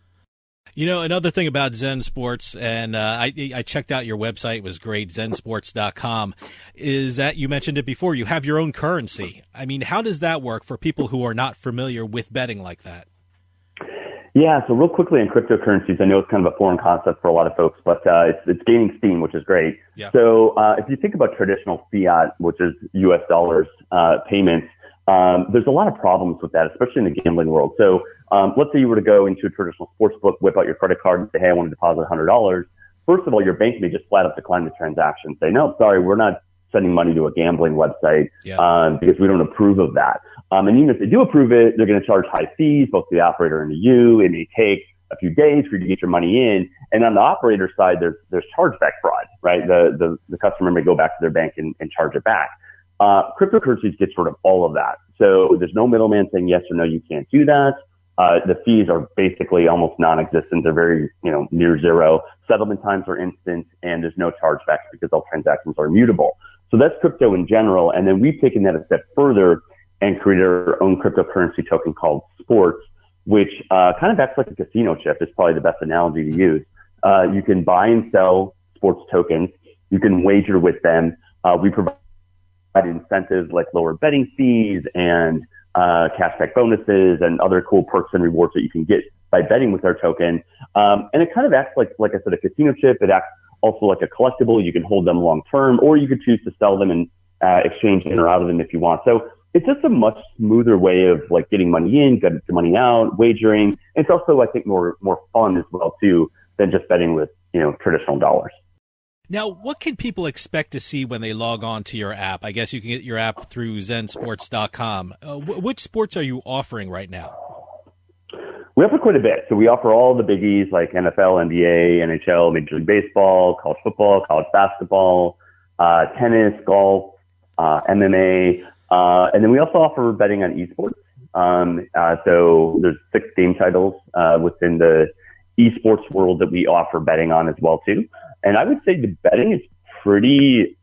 [SPEAKER 1] Another thing about Zensports, and I checked out your website, it was great, Zensports.com, is that you mentioned it before, you have your own currency. I mean, how does that work for people who are not familiar with betting like that?
[SPEAKER 12] Yeah, so real quickly on cryptocurrencies, I know it's kind of a foreign concept for a lot of folks, but it's gaining steam, which is great.
[SPEAKER 1] Yeah.
[SPEAKER 12] So if you think about traditional fiat, which is U.S. dollars payments, there's a lot of problems with that, especially in the gambling world. So let's say you were to go into a traditional sports book, whip out your credit card and say, hey, I want to deposit $100. First of all, your bank may just flat out decline the transaction. Say, no, sorry, we're not sending money to a gambling website because we don't approve of that. And even if they do approve it, they're going to charge high fees, both to the operator and to you. It may take a few days for you to get your money in. And on the operator side, there's chargeback fraud, right? The customer may go back to their bank and charge it back. Cryptocurrencies get sort of all of that. So there's no middleman saying yes or no, you can't do that. The fees are basically almost non-existent. They're very, near zero. Settlement times are instant, and there's no chargebacks because all transactions are immutable. So that's crypto in general. And then we've taken that a step further and created our own cryptocurrency token called Sports, which kind of acts like a casino chip. Is probably the best analogy to use. You can buy and sell sports tokens. You can wager with them. We provide incentives like lower betting fees and cashback bonuses and other cool perks and rewards that you can get by betting with our token. And it kind of acts like I said, a casino chip. It acts also like a collectible. You can hold them long term, or you could choose to sell them and exchange in or out of them if you want. So it's just a much smoother way of like getting money in, getting money out, wagering. It's also, I think, more fun as well too than just betting with traditional dollars.
[SPEAKER 1] Now, what can people expect to see when they log on to your app? I guess you can get your app through Zensports.com. Which sports are you offering right now?
[SPEAKER 12] We offer quite a bit. So we offer all the biggies like NFL, NBA, NHL, Major League Baseball, college football, college basketball, tennis, golf, MMA. And then we also offer betting on esports. So there's 6 game titles within the esports world that we offer betting on as well too. And I would say the betting is pretty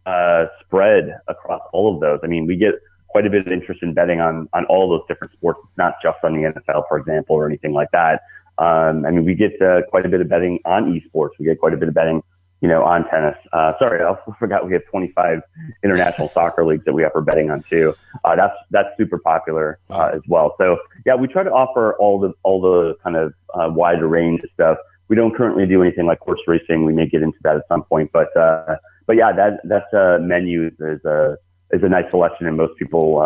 [SPEAKER 12] spread across all of those. I mean, we get quite a bit of interest in betting on all those different sports. It's not just on the NFL, for example, or anything like that. I mean, we get quite a bit of betting on esports. We get quite a bit of betting, on tennis. Sorry, I also forgot we have 25 international soccer leagues that we offer betting on too. That's super popular as well. So yeah, we try to offer all the kind of wider range of stuff. We don't currently do anything like horse racing. We may get into that at some point, but yeah, that menu is a nice selection, and most people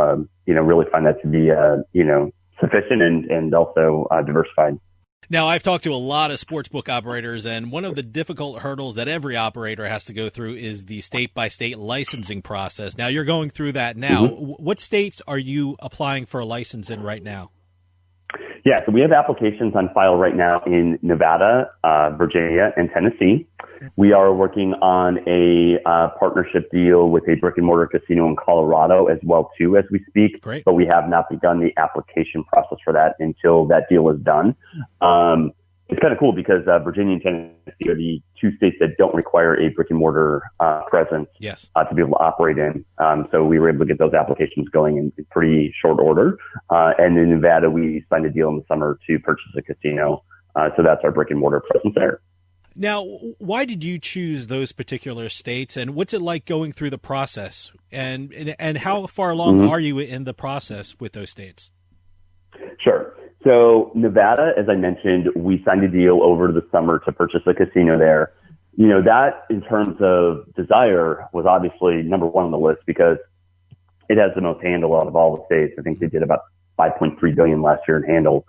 [SPEAKER 12] really find that to be sufficient and also diversified.
[SPEAKER 1] Now, I've talked to a lot of sportsbook operators, and one of the difficult hurdles that every operator has to go through is the state-by-state licensing process. Now, you're going through that now. What states are you applying for a license in right now?
[SPEAKER 12] Yeah, so we have applications on file right now in Nevada, Virginia, and Tennessee. We are working on a partnership deal with a brick-and-mortar casino in Colorado as well, too, as we speak.
[SPEAKER 1] Great.
[SPEAKER 12] But we have not begun the application process for that until that deal is done. It's kind of cool because Virginia and Tennessee are the two states that don't require a brick-and-mortar presence to be able to operate in. So we were able to get those applications going in pretty short order. And in Nevada, we signed a deal in the summer to purchase a casino. So that's our brick-and-mortar presence there.
[SPEAKER 1] Now, why did you choose those particular states, and what's it like going through the process? And how far along are you in the process with those states?
[SPEAKER 12] Sure. So Nevada, as I mentioned, we signed a deal over the summer to purchase a casino there. You know, that in terms of desire was obviously number one on the list because it has the most handle out of all the states. I think they did about $5.3 billion last year in handle,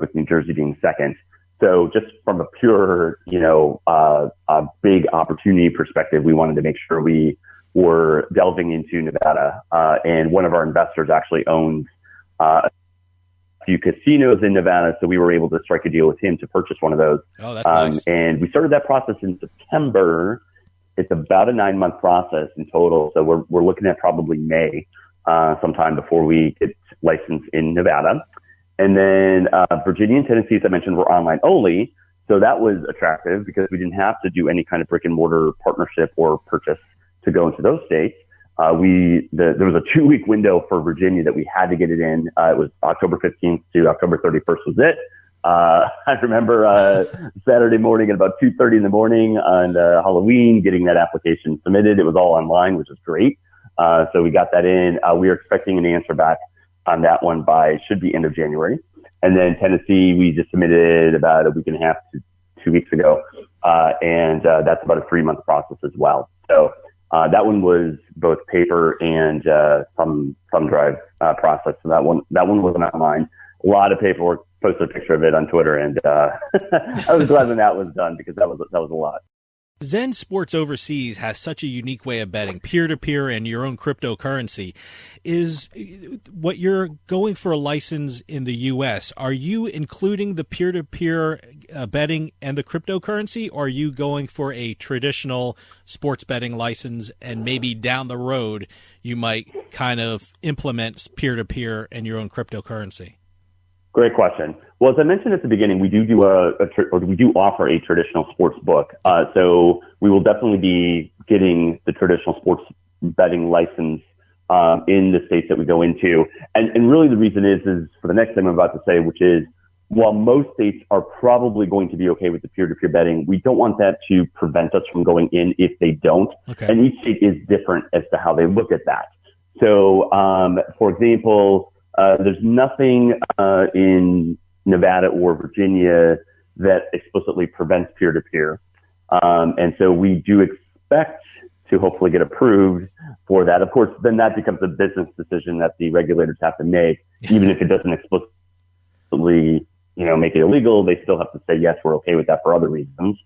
[SPEAKER 12] with New Jersey being second. So just from a pure, a big opportunity perspective, we wanted to make sure we were delving into Nevada. And one of our investors actually owns a few casinos in Nevada, so we were able to strike a deal with him to purchase one of those.
[SPEAKER 1] Oh, that's nice.
[SPEAKER 12] And we started that process in September. It's about a 9-month process in total, so we're looking at probably May, sometime before we get licensed in Nevada. And then Virginia and Tennessee, as I mentioned, were online only. So that was attractive because we didn't have to do any kind of brick and mortar partnership or purchase to go into those states. There was a 2-week window for Virginia that we had to get it in. It was October 15th to October 31st was it. I remember Saturday morning at about 2:30 in the morning on Halloween, getting that application submitted. It was all online, which was great. So we got that in. We are expecting an answer back on that one should be end of January. And then Tennessee, we just submitted about a week and a half to 2 weeks ago. And that's about a 3-month process as well. So that one was both paper and thumb drive process. So that one wasn't online. A lot of paperwork. Posted a picture of it on Twitter, and I was glad when that was done because that was a lot.
[SPEAKER 1] Zensports overseas has such a unique way of betting, peer-to-peer and your own cryptocurrency. Is what you're going for a license in the U.S., are you including the peer-to-peer betting and the cryptocurrency, or are you going for a traditional sports betting license and maybe down the road you might kind of implement peer-to-peer and your own cryptocurrency?
[SPEAKER 12] Great question. Well, as I mentioned at the beginning, we do offer a traditional sports book. So we will definitely be getting the traditional sports betting license in the states that we go into. And really the reason is for the next thing I'm about to say, which is while most states are probably going to be okay with the peer-to-peer betting, we don't want that to prevent us from going in if they don't. Okay. And each state is different as to how they look at that. So, for example, there's nothing in Nevada or Virginia that explicitly prevents peer-to-peer. And so we do expect to hopefully get approved for that. Of course, then that becomes a business decision that the regulators have to make. Even if it doesn't explicitly, make it illegal, they still have to say, yes, we're okay with that for other reasons.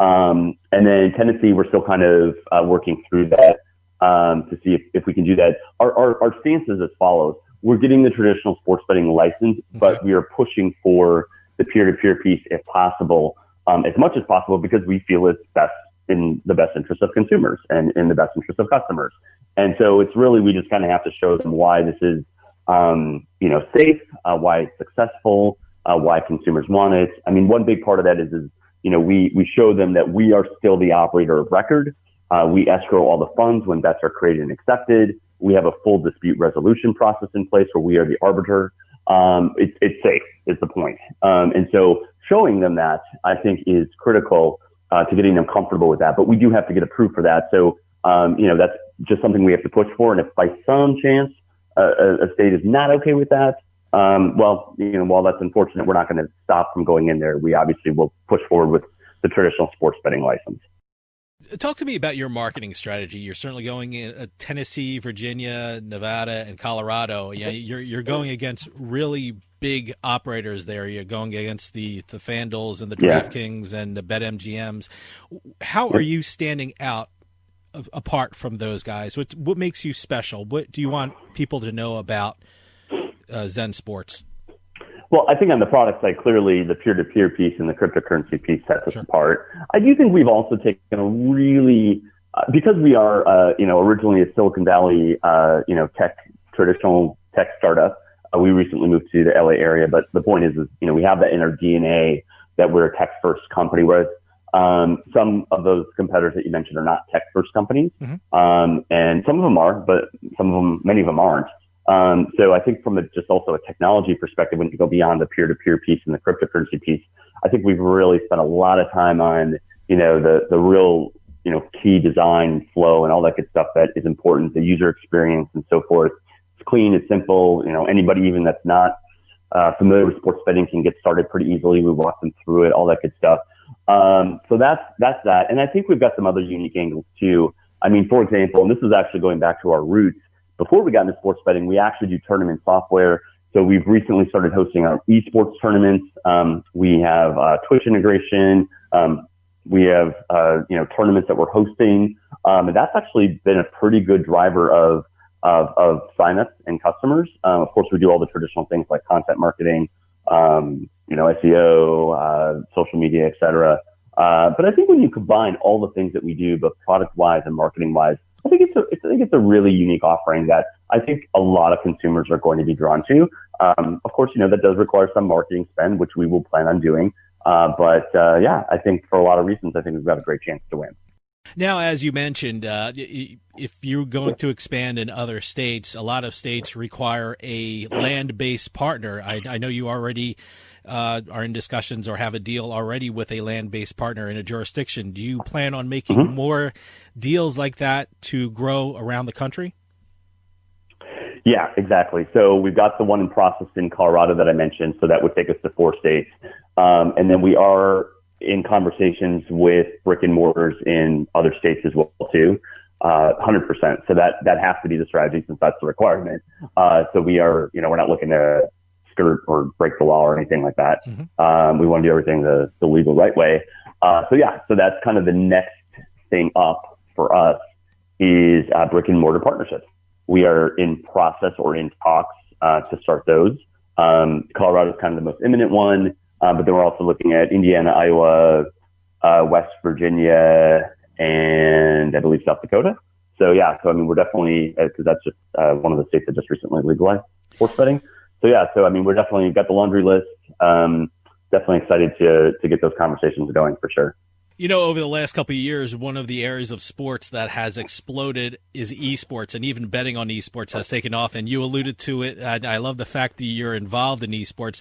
[SPEAKER 12] And then Tennessee, we're still kind of working through that to see if we can do that. Our stance is as follows. We're getting the traditional sports betting license, but we are pushing for the peer-to-peer piece if possible, as much as possible, because we feel it's best in the best interest of consumers and in the best interest of customers. And so it's really, we just kind of have to show them why this is, safe, why it's successful, why consumers want it. I mean, one big part of that is we show them that we are still the operator of record. We escrow all the funds when bets are created and accepted. We have a full dispute resolution process in place where we are the arbiter. It's safe is the point. And so showing them that, I think, is critical to getting them comfortable with that. But we do have to get approved for that. So, that's just something we have to push for. And if by some chance a state is not okay with that, while that's unfortunate, we're not going to stop from going in there. We obviously will push forward with the traditional sports betting license.
[SPEAKER 1] Talk to me about your marketing strategy. You're certainly going in Tennessee, Virginia, Nevada, and Colorado. Yeah, you're going against really big operators there. You're going against the FanDuels and the
[SPEAKER 12] Yeah.
[SPEAKER 1] DraftKings and the BetMGMs. How are you standing out apart from those guys? What makes you special? What do you want people to know about Zensports?
[SPEAKER 12] Well, I think on the product side, clearly the peer-to-peer piece and the cryptocurrency piece sets us apart. I do think we've also taken a really, because we are, originally a Silicon Valley, traditional tech startup. We recently moved to the LA area, but the point is, we have that in our DNA that we're a tech-first company, whereas some of those competitors that you mentioned are not tech-first companies, and some of them are, but many of them aren't. So I think from just also a technology perspective, when you go beyond the peer-to-peer piece and the cryptocurrency piece, I think we've really spent a lot of time on, the real, key design flow and all that good stuff that is important, the user experience and so forth. It's clean, it's simple. Anybody even that's not familiar with sports betting can get started pretty easily. We walk them through it, all that good stuff. So that's that. And I think we've got some other unique angles too. I mean, for example, and this is actually going back to our roots, before we got into sports betting, we actually do tournament software. So we've recently started hosting our esports tournaments. We have Twitch integration. We have tournaments that we're hosting, and that's actually been a pretty good driver of signups and customers. Of course, we do all the traditional things like content marketing, SEO, social media, etc. But I think when you combine all the things that we do, both product-wise and marketing-wise, I think it's a really unique offering that I think a lot of consumers are going to be drawn to. Of course, that does require some marketing spend, which we will plan on doing. But I think for a lot of reasons, I think we've got a great chance to win.
[SPEAKER 1] Now, as you mentioned, if you're going to expand in other states, a lot of states require a land-based partner. I know you already are in discussions or have a deal already with a land-based partner in a jurisdiction. Do you plan on making more deals like that to grow around the country?
[SPEAKER 12] Yeah, exactly. So we've got the one in process in Colorado that I mentioned, so that would take us to 4 states. And then we are in conversations with brick and mortars in other states as well too, 100%. So that has to be the strategy since that's the requirement. So we are, we're not looking to skirt or break the law or anything like that. We want to do everything the legal right way. So that's kind of the next thing up for us is brick and mortar partnerships. We are in process or in talks to start those. Colorado is kind of the most imminent one, but then we're also looking at Indiana, Iowa, West Virginia, and I believe South Dakota. So I mean, we're definitely, because that's just one of the states that just recently legalized sports betting. So we're definitely got the laundry list. Definitely excited to get those conversations going for sure.
[SPEAKER 1] Over the last couple of years, one of the areas of sports that has exploded is esports, and even betting on esports has taken off, and you alluded to it. I love the fact that you're involved in esports.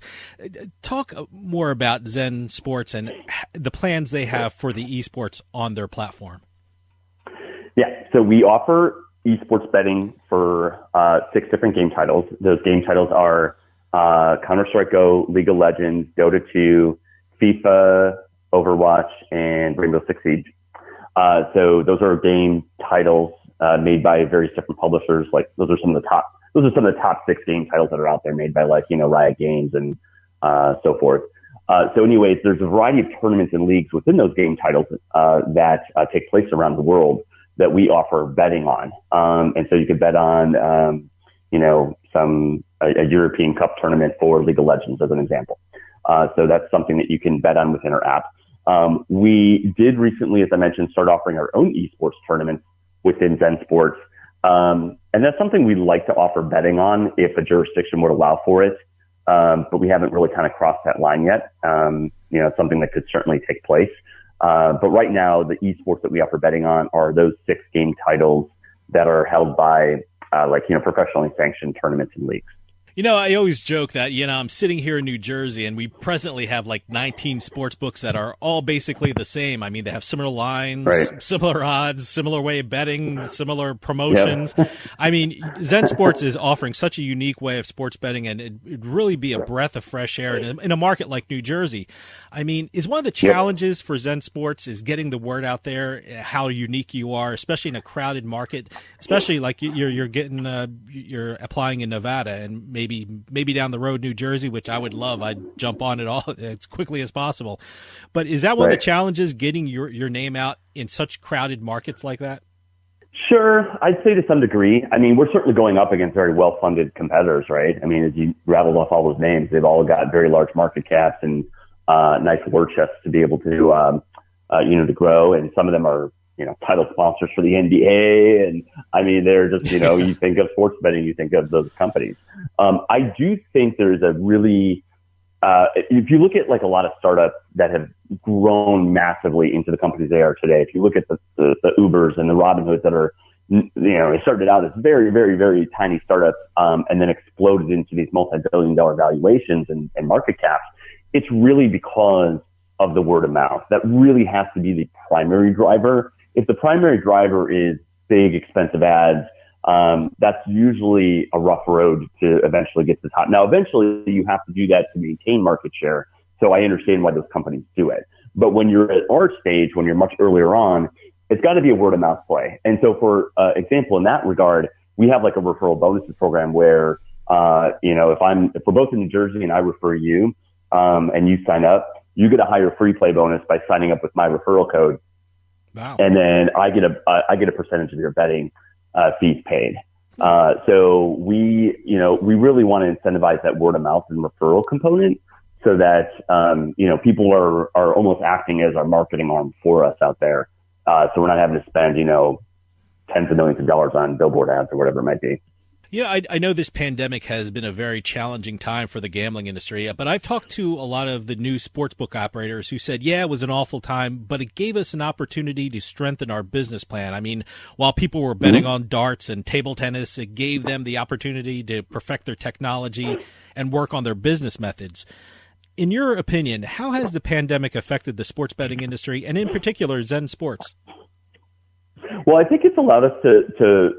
[SPEAKER 1] Talk more about Zensports and the plans they have for the esports on their platform. Yeah, so we offer esports betting for 6 different game titles. Those game titles are Counter-Strike Go, League of Legends, Dota 2, FIFA, Overwatch, and Rainbow Six Siege. So those are game titles made by various different publishers. Like those are some of the top 6 game titles that are out there made by Riot Games and so forth. So anyways, there's a variety of tournaments and leagues within those game titles that take place around the world that we offer betting on. And so you could bet on a European Cup tournament for League of Legends as an example. So that's something that you can bet on within our app. We did recently, as I mentioned, start offering our own esports tournaments within Zensports. And that's something we'd like to offer betting on if a jurisdiction would allow for it. But we haven't really kind of crossed that line yet. It's something that could certainly take place. But right now, the esports that we offer betting on are those 6 game titles that are held by, professionally sanctioned tournaments and leagues. I always joke that, I'm sitting here in New Jersey and we presently have 19 sports books that are all basically the same. I mean, they have similar lines, similar odds, similar way of betting, similar promotions. Yep. I mean, Zensports is offering such a unique way of sports betting, and it'd really be a breath of fresh air in a market like New Jersey. I mean, is one of the challenges for Zensports is getting the word out there, how unique you are, especially in a crowded market, especially like you're applying in Nevada and maybe maybe down the road New Jersey, which I would love. I'd jump on it all as quickly as possible. But is that one of the challenges, getting your name out in such crowded markets like that?
[SPEAKER 12] Sure, I'd say to some degree. I mean, we're certainly going up against very well-funded competitors, right? I mean, as you rattled off all those names, they've all got very large market caps and nice war chests to be able to, to grow. And some of them are, title sponsors for the NBA. And I mean, they're just, you think of sports betting, you think of those companies. I do think there's a really, if you look at like a lot of startups that have grown massively into the companies they are today, if you look at the Ubers and the Robinhoods that are, they started out as very, very, very tiny startups, and then exploded into these multi-billion-dollar valuations and market caps, it's really because of the word of mouth. That really has to be the primary driver. If the primary driver is big, expensive ads, that's usually a rough road to eventually get to the top. Now, eventually you have to do that to maintain market share. So I understand why those companies do it. But when you're at our stage, when you're much earlier on, it's got to be a word of mouth play. And so for example, in that regard, we have like a referral bonuses program where, if we're both in New Jersey and I refer you, and you sign up, you get a higher free play bonus by signing up with my referral code.
[SPEAKER 1] Wow.
[SPEAKER 12] And then I get a percentage of your betting fees paid. So we really want to incentivize that word of mouth and referral component so that, people are almost acting as our marketing arm for us out there. So we're not having to spend, tens of millions of dollars on billboard ads or whatever it might be.
[SPEAKER 1] I know this pandemic has been a very challenging time for the gambling industry, but I've talked to a lot of the new sportsbook operators who said, it was an awful time, but it gave us an opportunity to strengthen our business plan. I mean, while people were betting on darts and table tennis, it gave them the opportunity to perfect their technology and work on their business methods. In your opinion, how has the pandemic affected the sports betting industry, and in particular, Zensports?
[SPEAKER 12] Well, I think it's allowed us to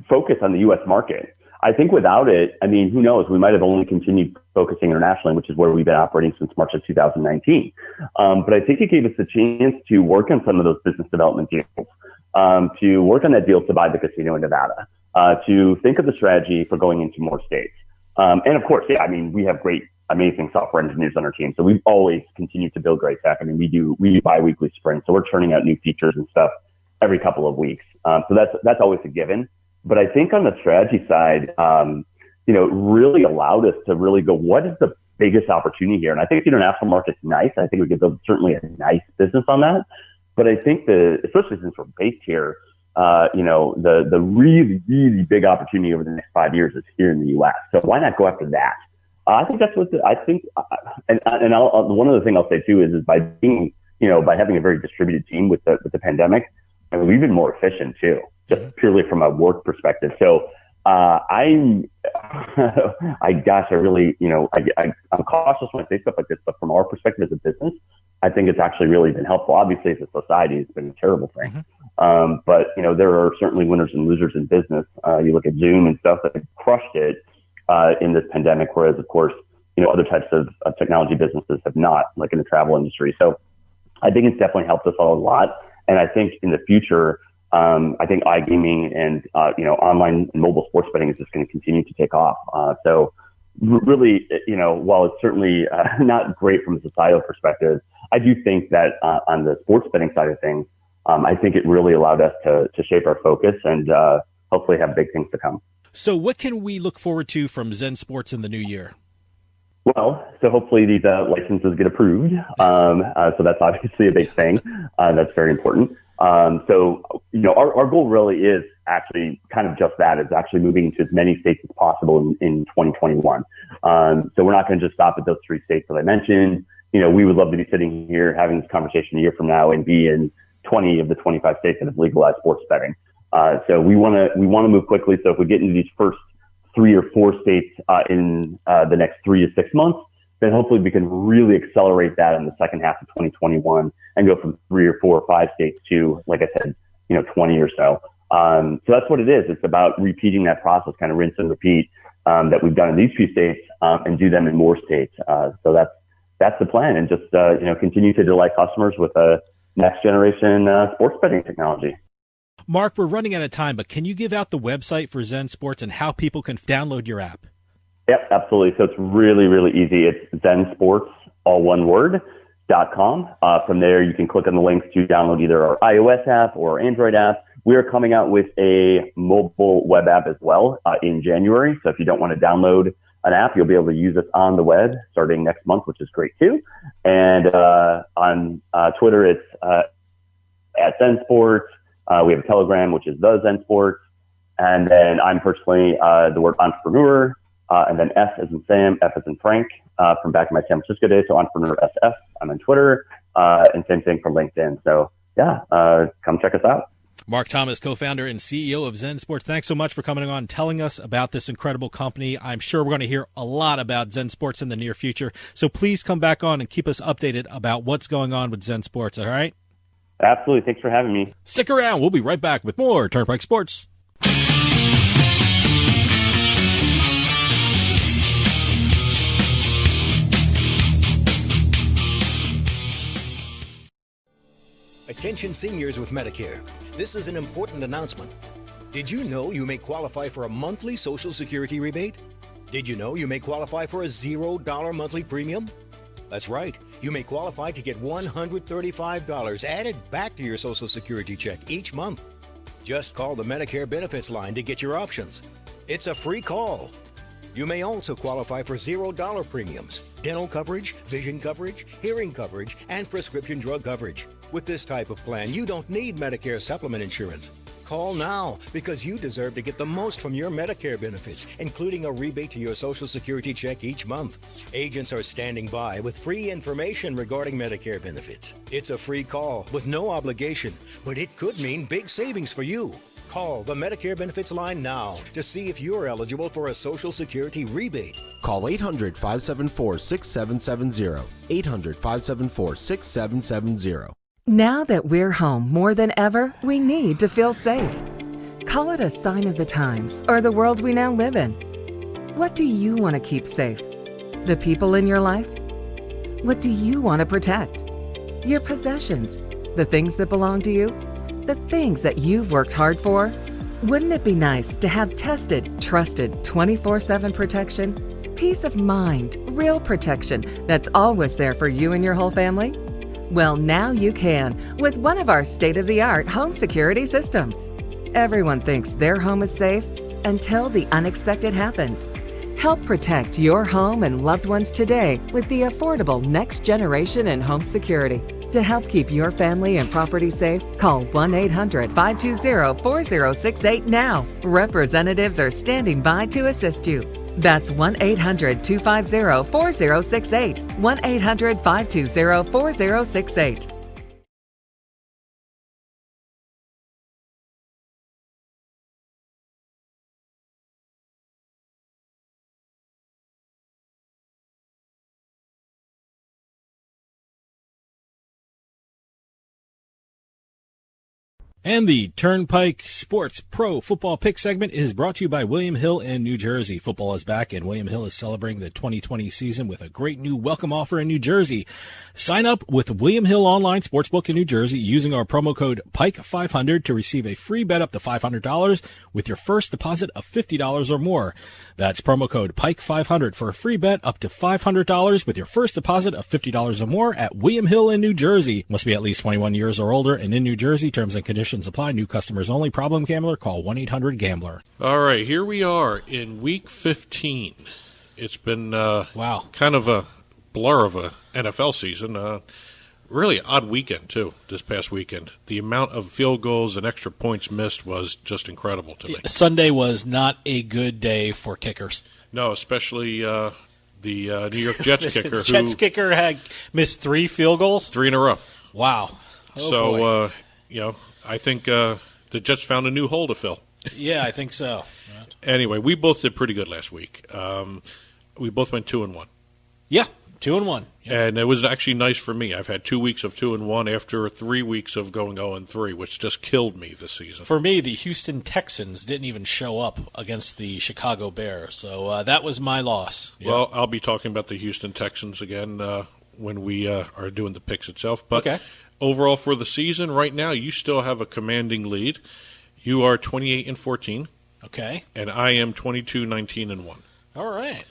[SPEAKER 12] focus on the U.S. market. I think without it, I mean, who knows? We might have only continued focusing internationally, which is where we've been operating since March of 2019. But I think it gave us a chance to work on some of those business development deals, to work on that deal to buy the casino in Nevada, to think of the strategy for going into more states. And of course, we have great, amazing software engineers on our team. So we've always continued to build great tech. I mean, we do bi-weekly sprints. So we're churning out new features and stuff every couple of weeks. So that's always a given. But I think on the strategy side, it really allowed us to really go, what is the biggest opportunity here? And I think the international market's nice. I think we could build certainly a nice business on that. But I think especially since we're based here, the really, really big opportunity over the next 5 years is here in the U.S. So why not go after that? I think that's one of the things I'll say too is by being, by having a very distributed team with the pandemic, I mean, we've been more efficient too, just purely from a work perspective. So, I'm cautious when I say stuff like this, but from our perspective as a business, I think it's actually really been helpful. Obviously, as a society, it's been a terrible thing. But, there are certainly winners and losers in business. You look at Zoom and stuff that crushed it, in this pandemic, whereas of course, other types of technology businesses have not, like in the travel industry. So I think it's definitely helped us all a lot. And I think in the future, I think iGaming and, online and mobile sports betting is just going to continue to take off. So really, while it's certainly not great from a societal perspective, I do think that on the sports betting side of things, I think it really allowed us to shape our focus and hopefully have big things to come.
[SPEAKER 1] So what can we look forward to from Zensports in the new year?
[SPEAKER 12] Well, so hopefully these licenses get approved. So that's obviously a big thing. That's very important. So, our goal really is actually kind of just that, is actually moving to as many states as possible in 2021. So we're not going to just stop at those 3 states that I mentioned. We would love to be sitting here having this conversation a year from now and be in 20 of the 25 states that have legalized sports betting. So we want to move quickly. So if we get into these first 3 or 4 states in the next 3 to 6 months, then hopefully we can really accelerate that in the second half of 2021 and go from 3 or 4 or 5 states to, like I said, 20 or so. So that's what it is. It's about repeating that process, kind of rinse and repeat, that we've done in these few states, and do them in more states. So that's the plan, and just, continue to delight customers with a next generation sports betting technology.
[SPEAKER 1] Mark, we're running out of time, but can you give out the website for Zensports and how people can download your app?
[SPEAKER 12] Yep, absolutely. So it's really, really easy. It's Zensports, all one word, .com. From there, you can click on the links to download either our iOS app or Android app. We are coming out with a mobile web app as well in January. So if you don't want to download an app, you'll be able to use us on the web starting next month, which is great too. And on Twitter, it's at Zensports. We have a Telegram, which is the Zensports. And then I'm personally the word entrepreneur, and then S as in Sam, F as in Frank, from back in my San Francisco days. So entrepreneur SF. I'm on Twitter, and same thing for LinkedIn. So yeah, come check us out.
[SPEAKER 1] Mark Thomas, co-founder and CEO of Zensports. Thanks so much for coming on, telling us about this incredible company. I'm sure we're going to hear a lot about Zensports in the near future. So please come back on and keep us updated about what's going on with Zensports, all right?
[SPEAKER 12] Absolutely. Thanks for having me.
[SPEAKER 1] Stick around. We'll be right back with more Turnpike Sports.
[SPEAKER 13] Attention seniors with Medicare. This is an important announcement. Did you know you may qualify for a monthly Social Security rebate? Did you know you may qualify for a $0 monthly premium? That's right. You may qualify to get $135 added back to your Social Security check each month. Just call the Medicare benefits line to get your options. It's a free call. You may also qualify for $0 premiums, dental coverage, vision coverage, hearing coverage, and prescription drug coverage. With this type of plan, you don't need Medicare supplement insurance. Call now because you deserve to get the most from your Medicare benefits, including a rebate to your Social Security check each month. Agents are standing by with free information regarding Medicare benefits. It's a free call with no obligation, but it could mean big savings for you. Call the Medicare benefits line now to see if you're eligible for a Social Security rebate.
[SPEAKER 14] Call 800-574-6770. 800-574-6770.
[SPEAKER 15] Now that we're home more than ever, we need to feel safe. Call it a sign of the times or the world we now live in. What do you want to keep safe? The people in your life? What do you want to protect? Your possessions, the things that belong to you, the things that you've worked hard for. Wouldn't it be nice to have tested, trusted 24/7 protection? Peace of mind, real protection that's always there for you and your whole family? Well, now you can with one of our state-of-the-art home security systems. Everyone thinks their home is safe until the unexpected happens. Help protect your home and loved ones today with the affordable next generation in home security. To help keep your family and property safe, call 1-800-520-4068 now. Representatives are standing by to assist you. That's 1-800-250-4068. 1-800-520-4068.
[SPEAKER 1] And the Turnpike Sports Pro Football Pick segment is brought to you by William Hill in New Jersey. Football is back, and William Hill is celebrating the 2020 season with a great new welcome offer in New Jersey. Sign up with William Hill Online Sportsbook in New Jersey using our promo code PIKE500 to receive a free bet up to $500 with your first deposit of $50 or more. That's promo code PIKE500 for a free bet up to $500 with your first deposit of $50 or more at William Hill in New Jersey. Must be at least 21 years or older and in New Jersey. Terms and conditions apply. New customers only. Problem gambler? Call 1-800-GAMBLER.
[SPEAKER 2] All right, here we are in Week 15. It's been kind of a blur of a NFL season. Really odd weekend, too, this past weekend. The amount of field goals and extra points missed was just incredible to me.
[SPEAKER 16] Sunday was not a good day for kickers.
[SPEAKER 2] No, especially the New York Jets kicker.
[SPEAKER 16] Jets kicker had missed 3 field goals?
[SPEAKER 2] 3 in a row.
[SPEAKER 16] Wow.
[SPEAKER 2] Oh, so, I think the Jets found a new hole to fill.
[SPEAKER 16] Yeah, I think so.
[SPEAKER 2] Anyway, we both did pretty good last week. We both went 2-1.
[SPEAKER 16] Yeah, 2-1. Yep.
[SPEAKER 2] And it was actually nice for me. I've had 2 weeks of 2-1 after 3 weeks of going 0-3, which just killed me this season.
[SPEAKER 16] For me, the Houston Texans didn't even show up against the Chicago Bears, so that was my loss. Yep.
[SPEAKER 2] Well, I'll be talking about the Houston Texans again when we are doing the picks itself. But
[SPEAKER 16] okay.
[SPEAKER 2] Overall for the season, right now, you still have a commanding lead. You are 28-14.
[SPEAKER 16] Okay.
[SPEAKER 2] And I am 22-19-1.
[SPEAKER 16] All right.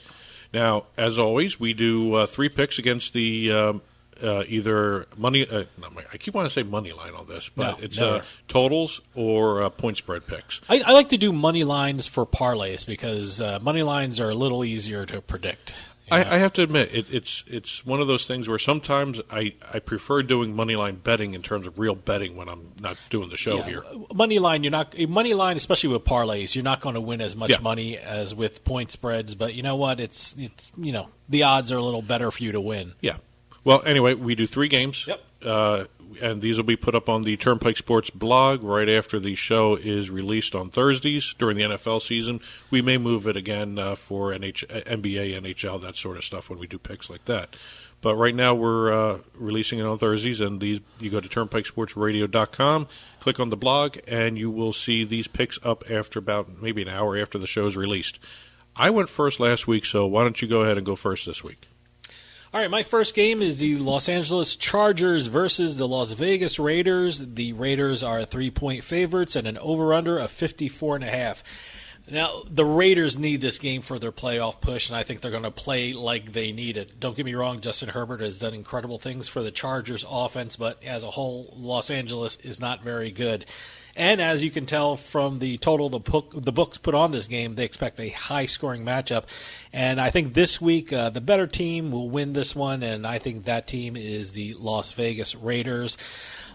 [SPEAKER 2] Now, as always, we do 3 picks against the either money. I keep wanting to say money line on this, but it's totals or point spread picks.
[SPEAKER 16] I like to do money lines for parlays because money lines are a little easier to predict.
[SPEAKER 2] I have to admit, it's one of those things where sometimes I prefer doing money line betting in terms of real betting when I'm not doing the show here.
[SPEAKER 16] Money line, especially with parlays, you're not going to win as much money as with point spreads. But you know what? It's the odds are a little better for you to win.
[SPEAKER 2] Yeah. Well, anyway, we do 3 games.
[SPEAKER 16] Yep.
[SPEAKER 2] And these will be put up on the Turnpike Sports blog right after the show is released on Thursdays during the NFL season. We may move it again for NBA, NHL, that sort of stuff when we do picks like that. But right now we're releasing it on Thursdays, and you go to turnpikesportsradio.com, click on the blog, and you will see these picks up after about maybe an hour after the show is released. I went first last week, so why don't you go ahead and go first this week?
[SPEAKER 16] All right, my first game is the Los Angeles Chargers versus the Las Vegas Raiders. The Raiders are 3-point favorites and an over-under of 54.5. Now, the Raiders need this game for their playoff push, and I think they're going to play like they need it. Don't get me wrong, Justin Herbert has done incredible things for the Chargers offense, but as a whole, Los Angeles is not very good. And as you can tell from the total the books put on this game, they expect a high-scoring matchup. And I think this week the better team will win this one, and I think that team is the Las Vegas Raiders.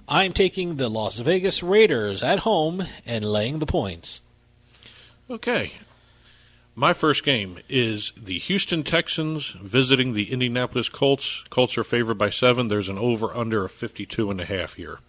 [SPEAKER 16] I'm taking the Las Vegas Raiders at home and laying the points.
[SPEAKER 2] Okay. My first game is the Houston Texans visiting the Indianapolis Colts. Colts are favored by 7. There's an over-under of 52.5 here.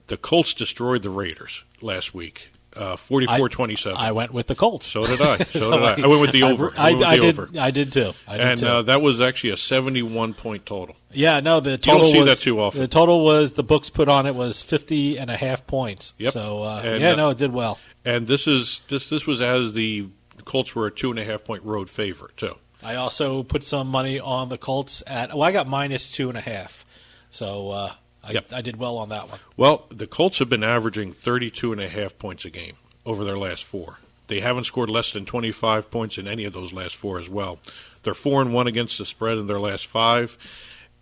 [SPEAKER 2] The Colts destroyed the Raiders last week, 44-27.
[SPEAKER 16] I went with the Colts.
[SPEAKER 2] So did I. I went with the over.
[SPEAKER 16] I did too.
[SPEAKER 2] That was actually a 71-point total.
[SPEAKER 16] Yeah, no, the total
[SPEAKER 2] you don't see that too often.
[SPEAKER 16] The total was, the books put on it was 50.5 points.
[SPEAKER 2] Yep.
[SPEAKER 16] So, it did well.
[SPEAKER 2] And this was as the Colts were a 2.5-point road favorite, too.
[SPEAKER 16] I also put some money on the Colts I got minus 2.5. So, I did well on that one.
[SPEAKER 2] Well, the Colts have been averaging 32.5 points a game over their last 4. They haven't scored less than 25 points in any of those last 4 as well. They're 4-1 against the spread in their last 5.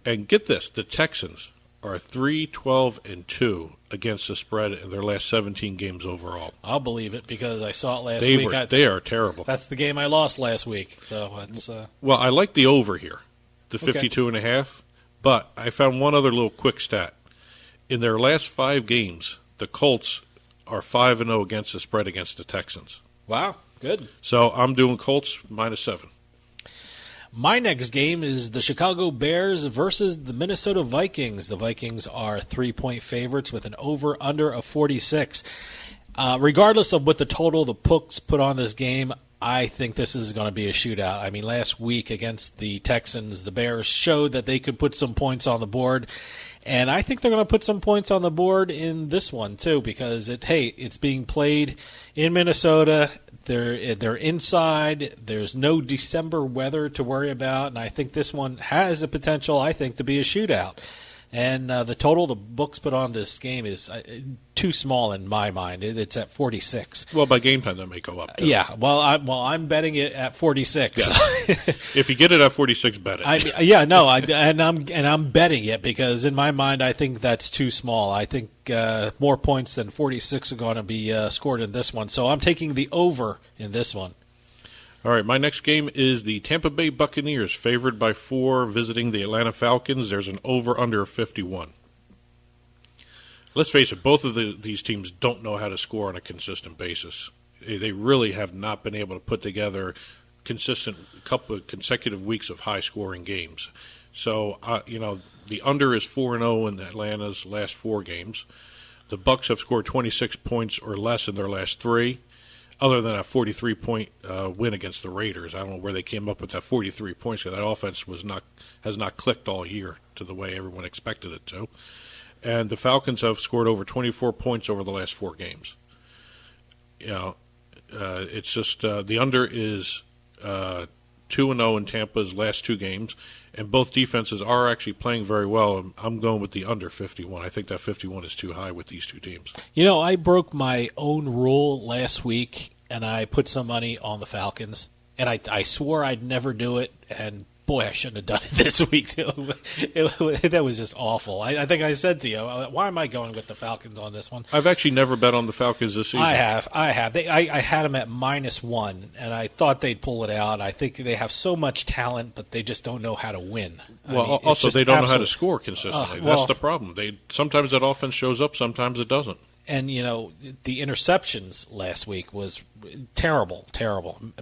[SPEAKER 2] And get this, the Texans are 3-12-2 against the spread in their last 17 games overall.
[SPEAKER 16] I'll believe it because I saw it last week.
[SPEAKER 2] They are terrible.
[SPEAKER 16] That's the game I lost last week. So it's
[SPEAKER 2] Well, I like the over here, the 52.5. But I found one other little quick stat. In their last 5 games, the Colts are 5-0 against the spread against the Texans.
[SPEAKER 16] Wow, good.
[SPEAKER 2] So I'm doing Colts minus 7.
[SPEAKER 16] My next game is the Chicago Bears versus the Minnesota Vikings. The Vikings are 3-point favorites with an over-under of 46. Regardless of what the total the books put on this game, I think this is going to be a shootout. I mean, last week against the Texans, the Bears showed that they could put some points on the board. And I think they're going to put some points on the board in this one, too, because it's being played in Minnesota. They're inside. There's no December weather to worry about. And I think this one has a potential, to be a shootout. And the total the books put on this game is too small in my mind. It's at 46.
[SPEAKER 2] Well, by game time that may go up, too.
[SPEAKER 16] Yeah. Well, I'm betting it at 46.
[SPEAKER 2] Yeah. If you get it at 46, bet it.
[SPEAKER 16] I'm betting it because in my mind I think that's too small. I think more points than 46 are going to be scored in this one. So I'm taking the over in this one.
[SPEAKER 2] All right, my next game is the Tampa Bay Buccaneers, favored by 4, visiting the Atlanta Falcons. There's an over-under of 51. Let's face it, both of these teams don't know how to score on a consistent basis. They really have not been able to put together couple of consecutive weeks of high-scoring games. So, the under is 4-0 in Atlanta's last 4 games. The Bucs have scored 26 points or less in their last 3. Other than a 43-point win against the Raiders. I don't know where they came up with that 43 points. That offense has not clicked all year to the way everyone expected it to. And the Falcons have scored over 24 points over the last 4 games. It's just the under is 2 2-0 in Tampa's last 2 games, and both defenses are actually playing very well. I'm going with the under 51. I think that 51 is too high with these 2 teams.
[SPEAKER 16] I broke my own rule last week, and I put some money on the Falcons. And I swore I'd never do it, and boy, I shouldn't have done it this week. That was just awful. I think I said to you, why am I going with the Falcons on this one?
[SPEAKER 2] I've actually never bet on the Falcons this season.
[SPEAKER 16] I have. I had them at -1, and I thought they'd pull it out. I think they have so much talent, but they just don't know how to win.
[SPEAKER 2] Also, they don't know how to score consistently. That's the problem. Sometimes that offense shows up, sometimes it doesn't.
[SPEAKER 16] And, the interceptions last week was terrible.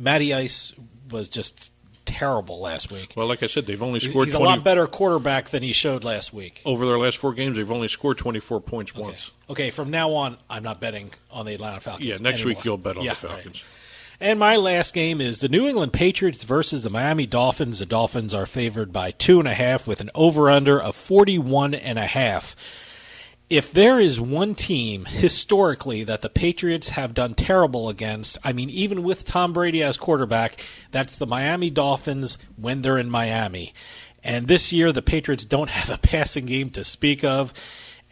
[SPEAKER 16] Matty Ice was just terrible last week.
[SPEAKER 2] Well, like I said, they've only scored
[SPEAKER 16] He's a lot better quarterback than he showed last week.
[SPEAKER 2] Over their last 4 games, they've only scored 24 points once.
[SPEAKER 16] Okay, from now on, I'm not betting on the Atlanta Falcons
[SPEAKER 2] Yeah, next
[SPEAKER 16] anymore.
[SPEAKER 2] week you'll bet on the Falcons.
[SPEAKER 16] Right. And my last game is the New England Patriots versus the Miami Dolphins. The Dolphins are favored by 2.5 with an over-under of 41.5. If there is one team historically that the Patriots have done terrible against, even with Tom Brady as quarterback, that's the Miami Dolphins when they're in Miami. And this year, the Patriots don't have a passing game to speak of.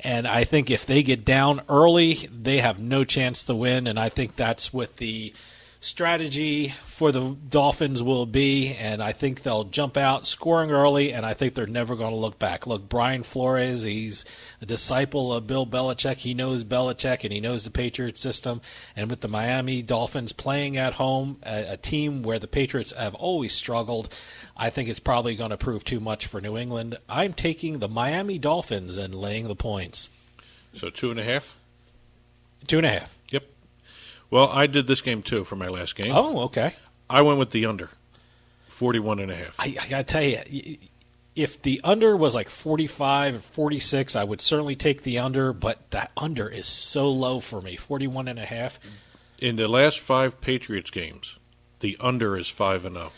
[SPEAKER 16] And I think if they get down early, they have no chance to win. And I think that's what the strategy for the Dolphins will be, and I think they'll jump out scoring early, and I think they're never going to look back. Look, Brian Flores, he's a disciple of Bill Belichick. He knows Belichick, and he knows the Patriots system. And with the Miami Dolphins playing at home, a team where the Patriots have always struggled, I think it's probably going to prove too much for New England. I'm taking the Miami Dolphins and laying the points.
[SPEAKER 2] So 2.5?
[SPEAKER 16] 2.5.
[SPEAKER 2] Yep. Well, I did this game, too, for my last game.
[SPEAKER 16] Oh, okay.
[SPEAKER 2] I went with the under, 41.5.
[SPEAKER 16] I got to tell you, if the under was like 45 or 46, I would certainly take the under, but that under is so low for me, 41.5.
[SPEAKER 2] In the last 5 Patriots games, the under is 5-0.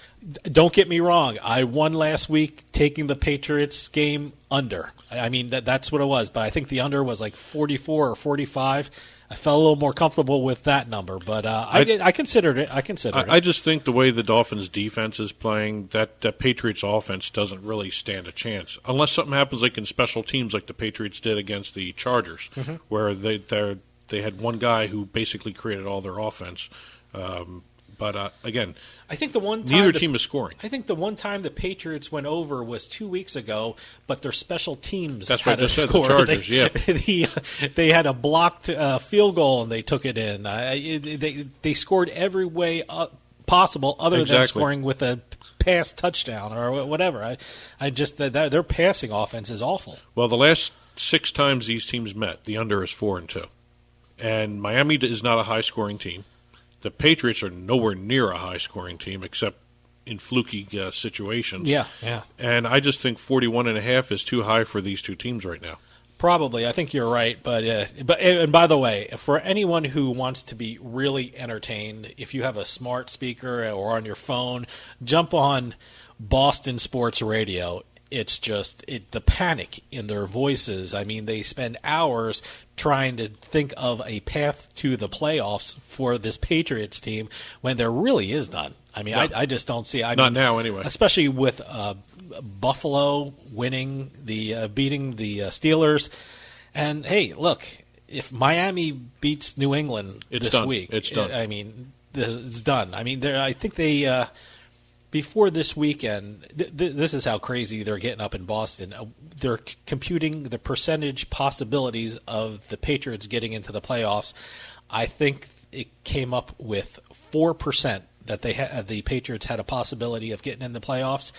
[SPEAKER 16] Don't get me wrong. I won last week taking the Patriots game under. That's what it was, but I think the under was like 44 or 45. I felt a little more comfortable with that number, but I considered it. I
[SPEAKER 2] just think the way the Dolphins' defense is playing, that Patriots' offense doesn't really stand a chance. Unless something happens like in special teams like the Patriots did against the Chargers, where they had one guy who basically created all their offense. But again,
[SPEAKER 16] I think
[SPEAKER 2] neither team is scoring.
[SPEAKER 16] I think the one time the Patriots went over was 2 weeks ago, but their special teams
[SPEAKER 2] That's
[SPEAKER 16] had
[SPEAKER 2] what I just
[SPEAKER 16] a
[SPEAKER 2] said,
[SPEAKER 16] score.
[SPEAKER 2] the Chargers,
[SPEAKER 16] They had a blocked field goal and they took it in. They scored every way possible other than scoring with a pass touchdown or whatever. Their passing offense is awful.
[SPEAKER 2] Well, the last 6 times these teams met, the under is 4-2. And Miami is not a high-scoring team. The Patriots are nowhere near a high-scoring team except in fluky situations.
[SPEAKER 16] Yeah.
[SPEAKER 2] And I just think 41.5 is too high for these 2 teams right now.
[SPEAKER 16] Probably. I think you're right. But by the way, for anyone who wants to be really entertained, if you have a smart speaker or on your phone, jump on Boston Sports Radio. It's just the panic in their voices. They spend hours trying to think of a path to the playoffs for this Patriots team when there really is none. I just don't see.
[SPEAKER 2] Not now, anyway.
[SPEAKER 16] Especially with Buffalo beating the Steelers. And hey, look, if Miami beats New England this week,
[SPEAKER 2] it's done.
[SPEAKER 16] It's done. I think they. Before this weekend, this is how crazy they're getting up in Boston. They're computing the percentage possibilities of the Patriots getting into the playoffs. I think it came up with 4% that the Patriots had a possibility of getting in the playoffs,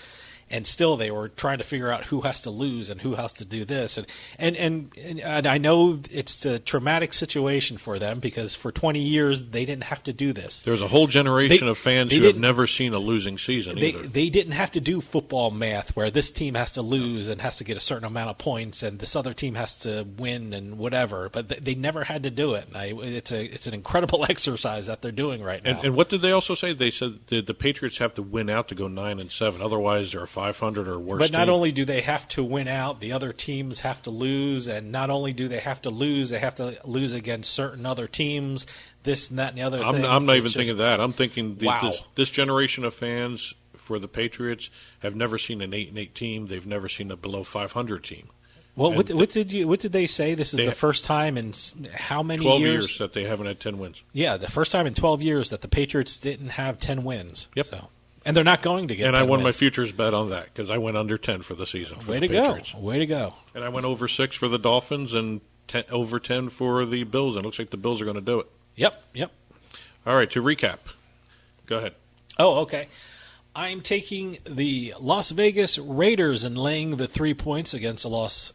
[SPEAKER 16] and still they were trying to figure out who has to lose and who has to do this. And I know it's a traumatic situation for them because for 20 years they didn't have to do this.
[SPEAKER 2] There's a whole generation of fans who have never seen a losing season either.
[SPEAKER 16] They didn't have to do football math where this team has to lose and has to get a certain amount of points and this other team has to win and whatever. But they never had to do it. It's an incredible exercise that they're doing right now.
[SPEAKER 2] And what did they also say? They said the Patriots have to win out to go 9-7. Otherwise, they're a 500 or worse.
[SPEAKER 16] But not only do they have to win out, the other teams have to lose, and not only do they have to lose against certain other teams, this and that and the other thing.
[SPEAKER 2] I'm not even thinking that. I'm thinking
[SPEAKER 16] wow.
[SPEAKER 2] this generation of fans, for the Patriots have never seen an 8-8 team. They've never seen a below 500 team.
[SPEAKER 16] Well, what did they say? This is the first time in how many
[SPEAKER 2] 12 years that they haven't had 10 wins.
[SPEAKER 16] Yeah, the first time in 12 years that the Patriots didn't have 10 wins. Yep. So, and they're not going to get 10
[SPEAKER 2] wins. And I won
[SPEAKER 16] wins.
[SPEAKER 2] my futures bet on that because I went under 10 for the season. For
[SPEAKER 16] Way
[SPEAKER 2] the
[SPEAKER 16] to
[SPEAKER 2] Patriots.
[SPEAKER 16] go. Way to go.
[SPEAKER 2] And I went over 6 for the Dolphins and over 10 for the Bills. And it looks like the Bills are going to do it.
[SPEAKER 16] Yep.
[SPEAKER 2] All right, to recap. Go ahead.
[SPEAKER 16] Oh, okay. I'm taking the Las Vegas Raiders and laying the 3 points against the Los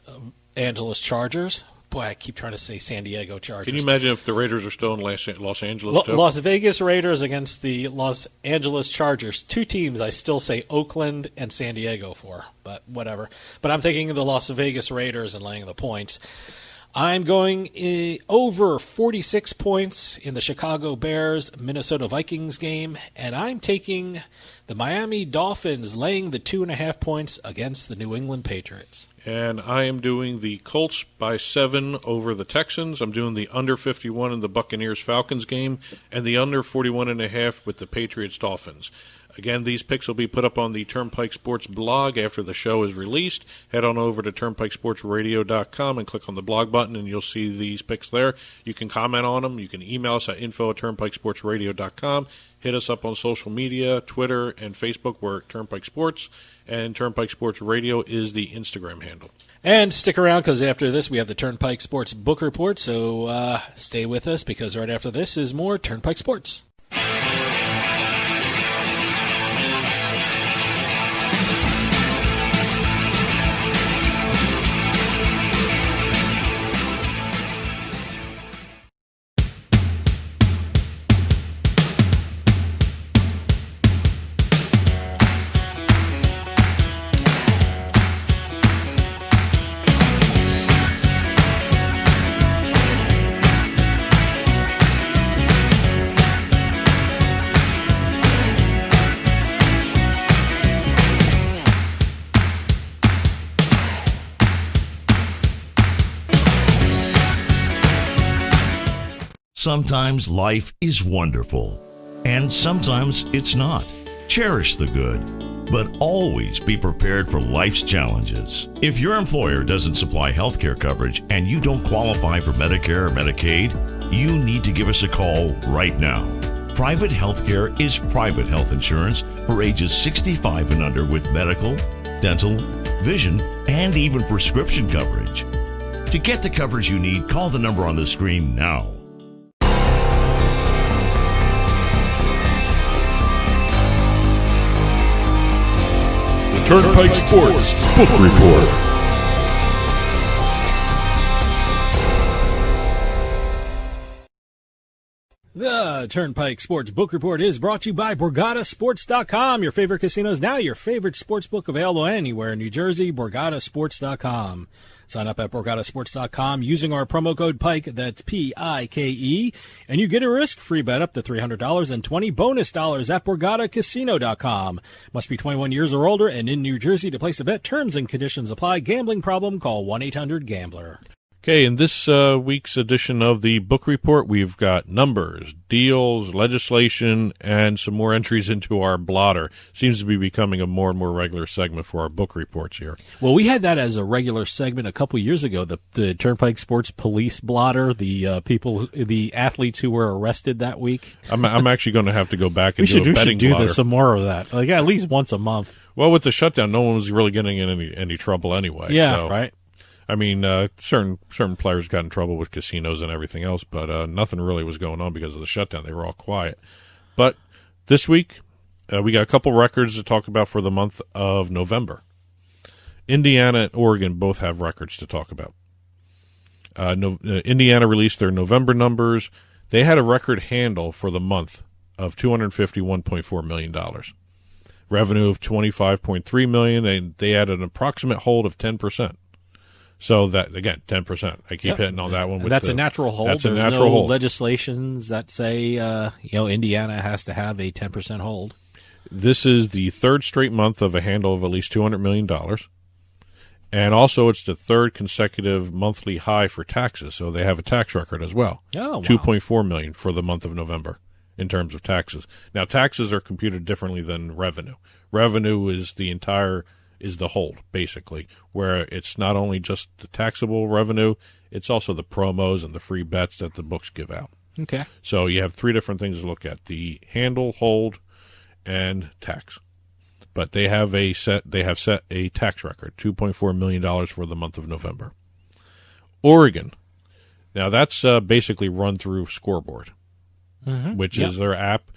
[SPEAKER 16] Angeles Chargers. Boy, I keep trying to say San Diego Chargers.
[SPEAKER 2] Can you imagine if the Raiders are still in Los Angeles?
[SPEAKER 16] Las Vegas Raiders against the Los Angeles Chargers. Two teams I still say Oakland and San Diego for, but whatever. But I'm taking the Las Vegas Raiders and laying the points. I'm going over 46 points in the Chicago Bears-Minnesota Vikings game, and I'm taking the Miami Dolphins laying the 2.5 points against the New England Patriots.
[SPEAKER 2] And I am doing the Colts by 7 over the Texans. I'm doing the under 51 in the Buccaneers-Falcons game, and the under 41.5 with the Patriots-Dolphins. Again, these picks will be put up on the Turnpike Sports blog after the show is released. Head on over to turnpikesportsradio.com and click on the blog button, and you'll see these picks there. You can comment on them. You can email us at info@turnpikesportsradio.com. Hit us up on social media, Twitter and Facebook. We're at Turnpike Sports, and Turnpike Sports Radio is the Instagram handle.
[SPEAKER 16] And stick around because after this we have the Turnpike Sports Book Report, so stay with us because right after this is more Turnpike Sports.
[SPEAKER 14] Sometimes life is wonderful, and sometimes it's not. Cherish the good, but always be prepared for life's challenges. If your employer doesn't supply health care coverage and you don't qualify for Medicare or Medicaid, you need to give us a call right now. Private health care is private health insurance for ages 65 and under with medical, dental, vision, and even prescription coverage. To get the coverage you need, call the number on the screen now.
[SPEAKER 3] Turnpike Sports Book Report.
[SPEAKER 1] The Turnpike Sports Book Report is brought to you by BorgataSports.com. Your favorite casinos now, your favorite sports book available anywhere in New Jersey, BorgataSports.com. Sign up at BorgataSports.com using our promo code PIKE, that's P-I-K-E, and you get a risk-free bet up to $300 and 20 bonus dollars at BorgataCasino.com. Must be 21 years or older and in New Jersey to place a bet. Terms and conditions apply. Gambling problem? Call 1-800-GAMBLER.
[SPEAKER 2] Okay, in this week's edition of the book report, we've got numbers, deals, legislation, and some more entries into our blotter. Seems to be becoming a more and more regular segment for our book reports here.
[SPEAKER 1] Well, we had that as a regular segment a couple years ago, the Turnpike Sports Police blotter, the athletes who were arrested that week.
[SPEAKER 2] I'm actually going to have to go back and
[SPEAKER 1] we
[SPEAKER 2] do a betting
[SPEAKER 1] should do
[SPEAKER 2] blotter.
[SPEAKER 1] some more of that, like at least once a month.
[SPEAKER 2] Well, with the shutdown, no one was really getting in any trouble anyway.
[SPEAKER 1] Yeah,
[SPEAKER 2] so.
[SPEAKER 1] right.
[SPEAKER 2] I mean, certain players got in trouble with casinos and everything else, but nothing really was going on because of the shutdown. They were all quiet. But this week, we got a couple records to talk about for the month of November. Indiana and Oregon both have records to talk about. Indiana released their November numbers. They had a record handle for the month of $251.4 million. Revenue of $25.3 million, and they had an approximate hold of 10%. So that, again, 10%. I keep hitting on that one.
[SPEAKER 1] That's a natural hold.
[SPEAKER 2] That's
[SPEAKER 1] There's
[SPEAKER 2] a natural
[SPEAKER 1] no
[SPEAKER 2] hold.
[SPEAKER 1] legislations that say, Indiana has to have a 10% hold.
[SPEAKER 2] This is the third straight month of a handle of at least $200 million. And also, it's the third consecutive monthly high for taxes. So they have a tax record as well.
[SPEAKER 1] Oh, wow.
[SPEAKER 2] $2.4 million for the month of November. in terms of taxes. Now, taxes are computed differently than revenue. Revenue is the hold, basically, where it's not only just the taxable revenue, it's also the promos and the free bets that the books give out.
[SPEAKER 1] Okay.
[SPEAKER 2] So you have three different things to look at: the handle, hold, and tax. But they have set a tax record, $2.4 million for the month of November. Oregon, now that's basically run through Scoreboard, which is their app.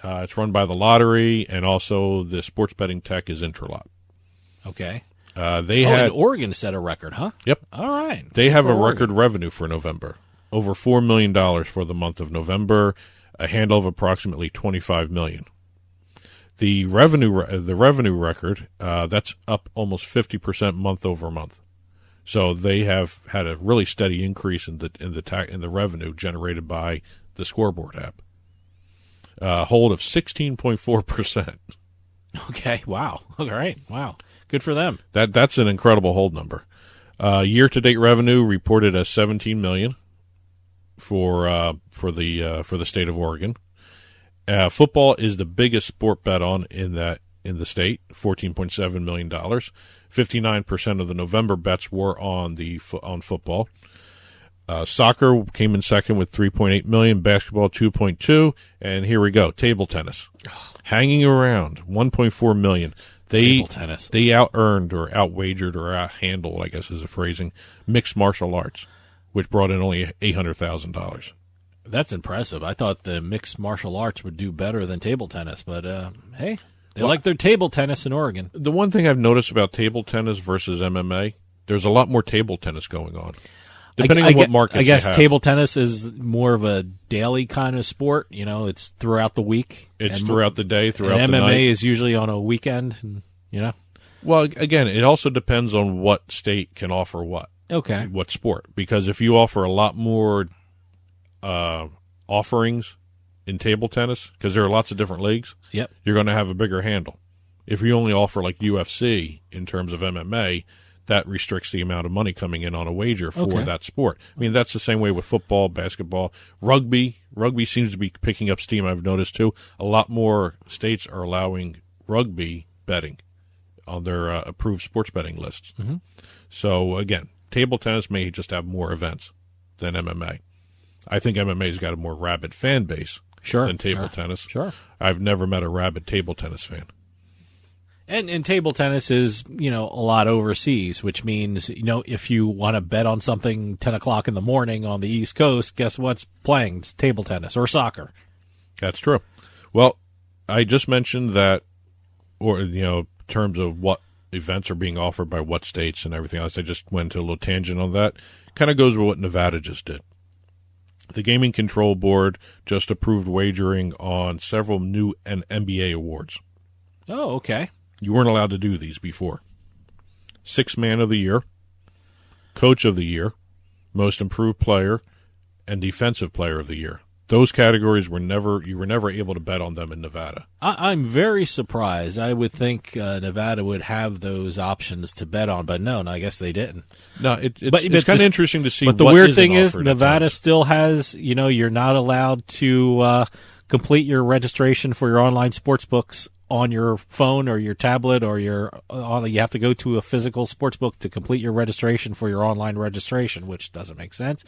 [SPEAKER 2] It's run by the lottery, and also the sports betting tech is Intralot.
[SPEAKER 1] Okay.
[SPEAKER 2] And
[SPEAKER 1] Oregon set a record, huh?
[SPEAKER 2] Yep.
[SPEAKER 1] All right.
[SPEAKER 2] They have a
[SPEAKER 1] Oregon.
[SPEAKER 2] record revenue for November, over $4 million for the month of November, a handle of approximately $25 million. The revenue record, that's up almost 50% month over month. So they have had a really steady increase in the revenue generated by the Scoreboard app. Hold of 16.4%.
[SPEAKER 1] Okay. Wow. All right. Wow. Good for them.
[SPEAKER 2] That's an incredible hold number. Year-to-date revenue reported as $17 million for the state of Oregon. Football is the biggest sport bet on in the state, $14.7 million. 59% of the November bets were on football. Soccer came in second with $3.8 million, basketball $2.2, and here we go, table tennis. Hanging around, $1.4 million.
[SPEAKER 1] Table tennis.
[SPEAKER 2] They out-earned or out-wagered or out-handled, I guess is the phrasing, mixed martial arts, which brought in only $800,000.
[SPEAKER 1] That's impressive. I thought the mixed martial arts would do better than table tennis, but hey, they like their table tennis in Oregon.
[SPEAKER 2] The one thing I've noticed about table tennis versus MMA, there's a lot more table tennis going on. Depending on what markets
[SPEAKER 1] I guess
[SPEAKER 2] you have.
[SPEAKER 1] table tennis is more of a daily kind of sport. You know, it's throughout the week.
[SPEAKER 2] It's throughout the day, throughout the
[SPEAKER 1] MMA
[SPEAKER 2] night.
[SPEAKER 1] MMA is usually on a weekend, you know.
[SPEAKER 2] Well, again, it also depends on what state can offer what.
[SPEAKER 1] Okay.
[SPEAKER 2] What sport. Because if you offer a lot more offerings in table tennis, because there are lots of different leagues,
[SPEAKER 1] yep,
[SPEAKER 2] you're going to have a bigger handle. If you only offer like UFC in terms of MMA, that restricts the amount of money coming in on a wager for that sport. I mean, that's the same way with football, basketball, rugby. Rugby seems to be picking up steam, I've noticed, too. A lot more states are allowing rugby betting on their approved sports betting lists.
[SPEAKER 1] Mm-hmm.
[SPEAKER 2] So, again, table tennis may just have more events than MMA. I think MMA's got a more rabid fan base than table tennis.
[SPEAKER 1] Sure.
[SPEAKER 2] I've never met a rabid table tennis fan.
[SPEAKER 1] And table tennis is, a lot overseas, which means, if you want to bet on something 10 o'clock in the morning on the East Coast, guess what's playing? It's table tennis or soccer.
[SPEAKER 2] That's true. Well, I just mentioned that, in terms of what events are being offered by what states and everything else. I just went to a little tangent on that. Kind of goes with what Nevada just did. The Gaming Control Board just approved wagering on several new NBA awards.
[SPEAKER 1] Oh, okay.
[SPEAKER 2] You weren't allowed to do these before. Sixth Man of the Year, Coach of the Year, Most Improved Player, and Defensive Player of the Year. Those categories you were never able to bet on them in Nevada.
[SPEAKER 1] I'm very surprised. I would think Nevada would have those options to bet on, but no, I guess they didn't.
[SPEAKER 2] No, it's kind of interesting to see.
[SPEAKER 1] But the weird thing is, Nevada still has, you're not allowed to complete your registration for your online sports books on your phone or your tablet or you have to go to a physical sports book to complete your registration for your online registration, which doesn't make sense.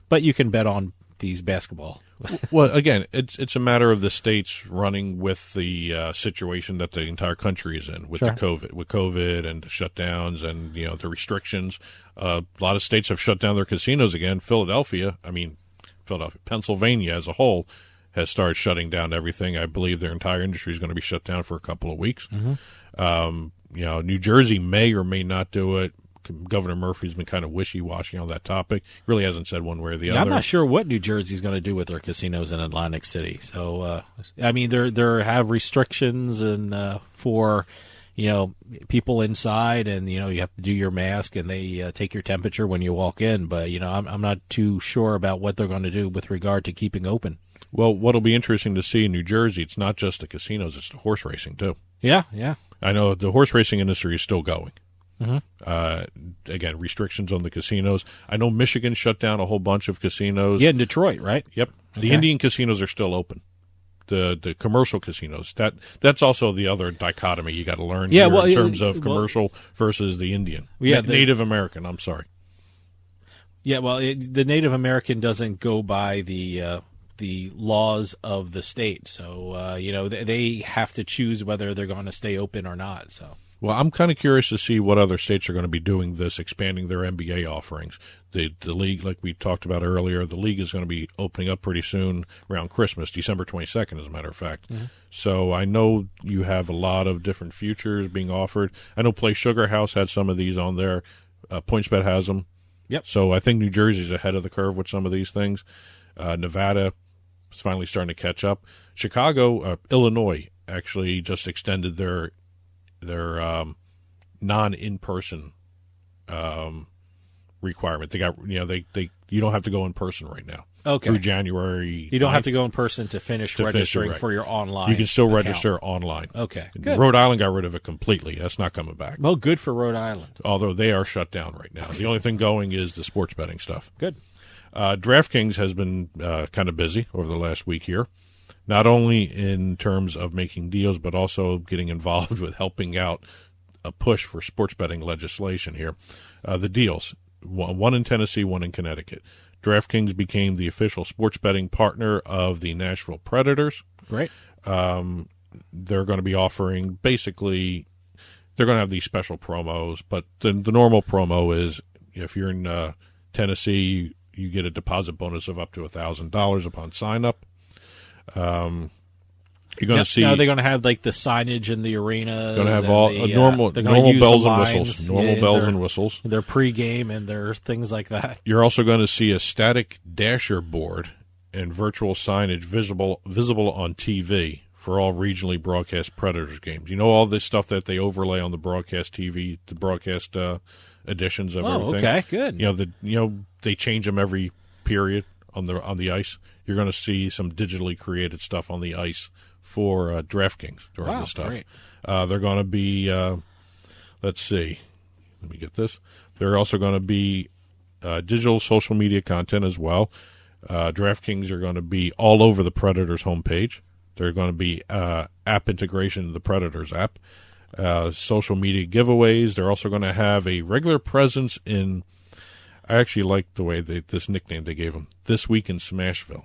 [SPEAKER 1] But you can bet on these basketball.
[SPEAKER 2] Well, again, it's a matter of the states running with the situation that the entire country is in with the COVID and the shutdowns and the restrictions. A lot of states have shut down their casinos again. Pennsylvania as a whole has started shutting down everything. I believe their entire industry is going to be shut down for a couple of weeks.
[SPEAKER 1] Mm-hmm.
[SPEAKER 2] New Jersey may or may not do it. Governor Murphy's been kind of wishy-washy on that topic. Really hasn't said one way or the other.
[SPEAKER 1] I'm not sure what New Jersey's going to do with their casinos in Atlantic City. So, there have restrictions and for people inside, and you have to do your mask, and they take your temperature when you walk in. But I'm not too sure about what they're going to do with regard to keeping open.
[SPEAKER 2] Well, what'll be interesting to see in New Jersey, it's not just the casinos; it's the horse racing too.
[SPEAKER 1] Yeah.
[SPEAKER 2] I know the horse racing industry is still going.
[SPEAKER 1] Mm-hmm.
[SPEAKER 2] Again, restrictions on the casinos. I know Michigan shut down a whole bunch of casinos.
[SPEAKER 1] Yeah, in Detroit, right?
[SPEAKER 2] Yep.
[SPEAKER 1] Okay.
[SPEAKER 2] The Indian casinos are still open. the commercial casinos. That's also the other dichotomy you got to learn
[SPEAKER 1] Yeah,
[SPEAKER 2] here
[SPEAKER 1] well,
[SPEAKER 2] in terms of commercial versus the Indian.
[SPEAKER 1] Yeah,
[SPEAKER 2] Native American, I'm sorry.
[SPEAKER 1] Yeah, well, the Native American doesn't go by the laws of the state, so they have to choose whether they're going to stay open or not. So,
[SPEAKER 2] well, I'm kind of curious to see what other states are going to be doing this, expanding their NBA offerings. The league, like we talked about earlier, the league is going to be opening up pretty soon around Christmas, December 22nd, as a matter of fact.
[SPEAKER 1] Mm-hmm.
[SPEAKER 2] So I know you have a lot of different futures being offered. I know Play Sugar House had some of these on there. PointsBet has them.
[SPEAKER 1] Yep.
[SPEAKER 2] So I think New Jersey's ahead of the curve with some of these things. Nevada is finally starting to catch up. Illinois actually just extended their non-in-person requirement. They got you don't have to go in person right now.
[SPEAKER 1] Okay.
[SPEAKER 2] Through January.
[SPEAKER 1] You don't
[SPEAKER 2] 9th
[SPEAKER 1] have to go in person to finish registering for your online.
[SPEAKER 2] You can still
[SPEAKER 1] account.
[SPEAKER 2] register online.
[SPEAKER 1] Okay. Good.
[SPEAKER 2] Rhode Island got rid of it completely. That's not coming back.
[SPEAKER 1] Well, good for Rhode Island.
[SPEAKER 2] Although they are shut down right now. The only thing going is the sports betting stuff.
[SPEAKER 1] Good.
[SPEAKER 2] DraftKings has been kind of busy over the last week here, not only in terms of making deals, but also getting involved with helping out a push for sports betting legislation here. The deals, one in Tennessee, one in Connecticut. DraftKings became the official sports betting partner of the Nashville Predators.
[SPEAKER 1] Great.
[SPEAKER 2] They're going to be offering basically, they're going to have these special promos, but the normal promo is if you're in Tennessee, you get a deposit bonus of up to $1,000 upon sign up. You're going to see.
[SPEAKER 1] Now they're going to have like the signage in the arena.
[SPEAKER 2] Going to have all normal bells and whistles. Normal bells and whistles.
[SPEAKER 1] Their pregame and their things like that.
[SPEAKER 2] You're also going to see a static dasher board and virtual signage visible on TV for all regionally broadcast Predators games. You know all this stuff that they overlay on the broadcast TV, the broadcast editions of everything.
[SPEAKER 1] Okay, good.
[SPEAKER 2] They change them every period on the ice. You're going to see some digitally created stuff on the ice for DraftKings during this stuff.
[SPEAKER 1] Great.
[SPEAKER 2] They're going to be, let's see, let me get this. They're also going to be digital social media content as well. DraftKings are going to be all over the Predators homepage. They're going to be app integration to the Predators app, social media giveaways. They're also going to have a regular presence in, I actually like the way this nickname they gave them, This Week in Smashville.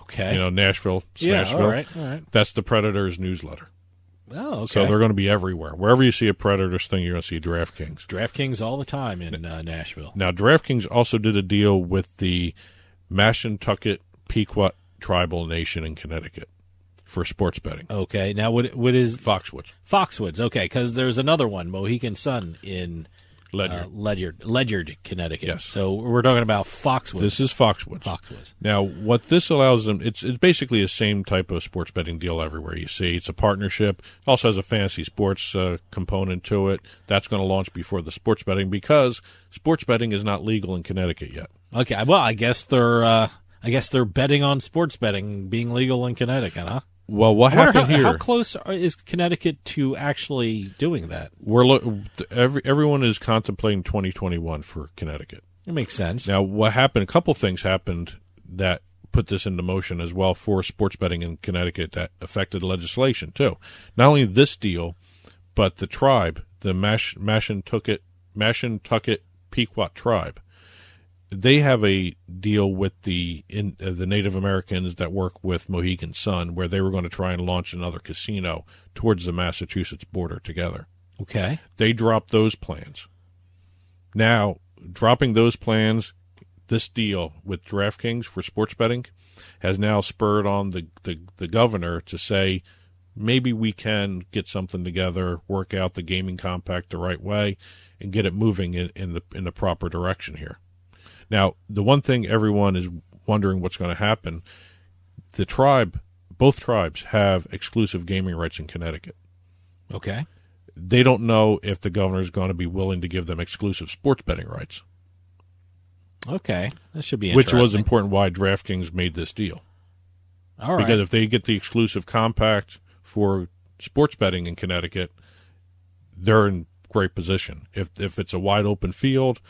[SPEAKER 1] Okay.
[SPEAKER 2] Nashville, Smashville.
[SPEAKER 1] Yeah, all right.
[SPEAKER 2] That's the Predators newsletter.
[SPEAKER 1] Oh, okay.
[SPEAKER 2] So they're going to be everywhere. Wherever you see a Predators thing, you're going to see DraftKings.
[SPEAKER 1] DraftKings all the time in Nashville.
[SPEAKER 2] Now, DraftKings also did a deal with the Mashantucket Pequot Tribal Nation in Connecticut for sports betting.
[SPEAKER 1] Okay. Now, what is
[SPEAKER 2] Foxwoods?
[SPEAKER 1] Foxwoods. Okay, because there's another one, Mohegan Sun in Ledyard, Connecticut.
[SPEAKER 2] Yes.
[SPEAKER 1] So we're talking about Foxwoods.
[SPEAKER 2] This is Foxwoods. Now, what this allows them, it's basically the same type of sports betting deal everywhere you see. It's a partnership. It also has a fantasy sports component to it. That's going to launch before the sports betting because sports betting is not legal in Connecticut yet.
[SPEAKER 1] Okay. Well, I guess they're betting on sports betting being legal in Connecticut, huh?
[SPEAKER 2] Well, what happened here?
[SPEAKER 1] How close is Connecticut to actually doing that?
[SPEAKER 2] Everyone is contemplating 2021 for Connecticut.
[SPEAKER 1] It makes sense.
[SPEAKER 2] Now, what happened? A couple things happened that put this into motion as well for sports betting in Connecticut that affected legislation too. Not only this deal, but the tribe, the Mashantucket Pequot tribe. They have a deal with the Native Americans that work with Mohegan Sun, where they were going to try and launch another casino towards the Massachusetts border together.
[SPEAKER 1] Okay.
[SPEAKER 2] They dropped those plans. Now, dropping those plans, this deal with DraftKings for sports betting has now spurred on the governor to say, maybe we can get something together, work out the gaming compact the right way, and get it moving in the proper direction here. Now, the one thing everyone is wondering what's going to happen, both tribes have exclusive gaming rights in Connecticut.
[SPEAKER 1] Okay.
[SPEAKER 2] They don't know if the governor is going to be willing to give them exclusive sports betting rights.
[SPEAKER 1] Okay. That should be interesting.
[SPEAKER 2] Which was important why DraftKings made this deal.
[SPEAKER 1] All right.
[SPEAKER 2] Because if they get the exclusive compact for sports betting in Connecticut, they're in great position. If it's a wide open field,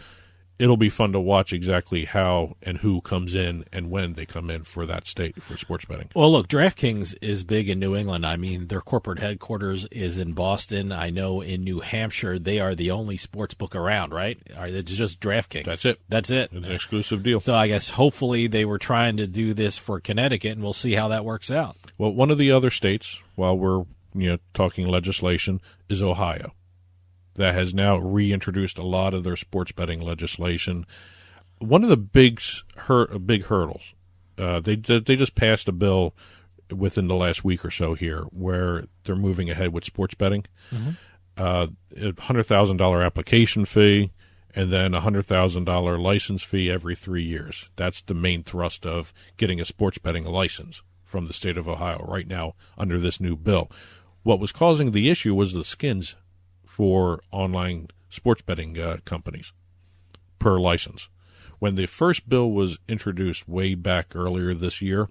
[SPEAKER 2] it'll be fun to watch exactly how and who comes in and when they come in for that state for sports betting.
[SPEAKER 16] Well, look, DraftKings is big in New England. I mean, their corporate headquarters is in Boston. I know in New Hampshire they are the only sports book around, right? It's just DraftKings.
[SPEAKER 2] That's it.
[SPEAKER 16] That's it.
[SPEAKER 2] It's an exclusive deal.
[SPEAKER 16] So I guess hopefully they were trying to do this for Connecticut, and we'll see how that works out.
[SPEAKER 2] Well, one of the other states, while we're talking legislation, is Ohio. That has now reintroduced a lot of their sports betting legislation. One of the big hurdles, they just passed a bill within the last week or so here where they're moving ahead with sports betting.
[SPEAKER 16] Mm-hmm.
[SPEAKER 2] A $100,000 application fee and then a $100,000 license fee every 3 years. That's the main thrust of getting a sports betting license from the state of Ohio right now under this new bill. What was causing the issue was the skins for online sports betting companies per license. When the first bill was introduced way back earlier this year,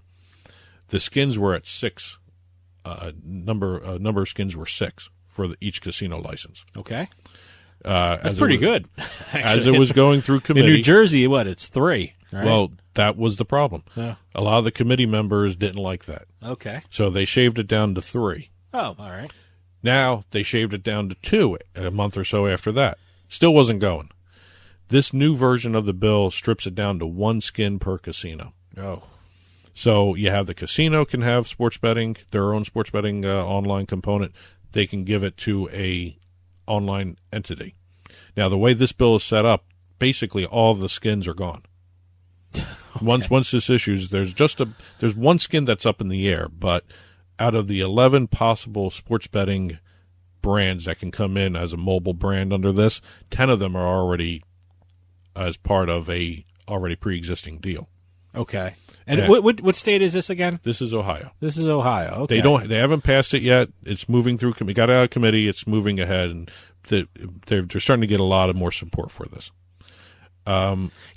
[SPEAKER 2] the skins were at 6. Number of skins were 6 for each casino license.
[SPEAKER 16] Okay. That's pretty good.
[SPEAKER 2] As it was going through committee.
[SPEAKER 16] In New Jersey, it's 3, right?
[SPEAKER 2] Well, that was the problem.
[SPEAKER 16] Yeah.
[SPEAKER 2] A lot of the committee members didn't like that.
[SPEAKER 16] Okay.
[SPEAKER 2] So they shaved it down to 3.
[SPEAKER 16] Oh, all right.
[SPEAKER 2] Now they shaved it down to 2 a month or so after that. Still wasn't going. This new version of the bill strips it down to 1 skin per casino.
[SPEAKER 16] Oh.
[SPEAKER 2] So you have the casino can have sports betting, their own sports betting online component. They can give it to a online entity. Now, the way this bill is set up, basically all of the skins are gone. Okay. Once this issues, there's 1 skin that's up in the air, but out of the 11 possible sports betting brands that can come in as a mobile brand under this, 10 of them are already as part of a already pre-existing deal.
[SPEAKER 16] Okay. And what state is this again?
[SPEAKER 2] This is Ohio.
[SPEAKER 16] This is Ohio. Okay.
[SPEAKER 2] They haven't passed it yet. It's moving through. We got out of committee. It's moving ahead, and they're starting to get a lot of more support for this.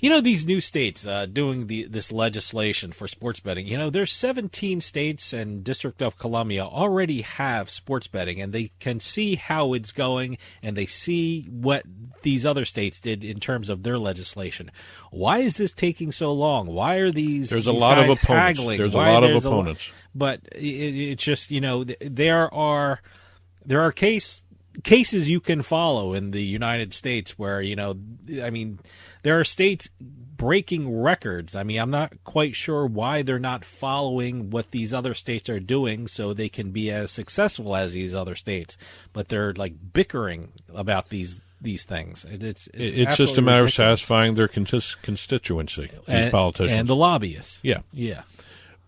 [SPEAKER 16] These new states doing this legislation for sports betting, there's 17 states and District of Columbia already have sports betting, and they can see how it's going, and they see what these other states did in terms of their legislation. Why is this taking so long? Why are these
[SPEAKER 2] There's a lot of opponents.
[SPEAKER 16] haggling?
[SPEAKER 2] There's a lot of opponents.
[SPEAKER 16] But it's just, there are cases you can follow in the United States where, there are states breaking records. I'm not quite sure why they're not following what these other states are doing so they can be as successful as these other states. But they're bickering about these things. It's
[SPEAKER 2] just a matter
[SPEAKER 16] ridiculous.
[SPEAKER 2] of satisfying their constituency, these politicians.
[SPEAKER 16] And the lobbyists.
[SPEAKER 2] Yeah.
[SPEAKER 16] Yeah.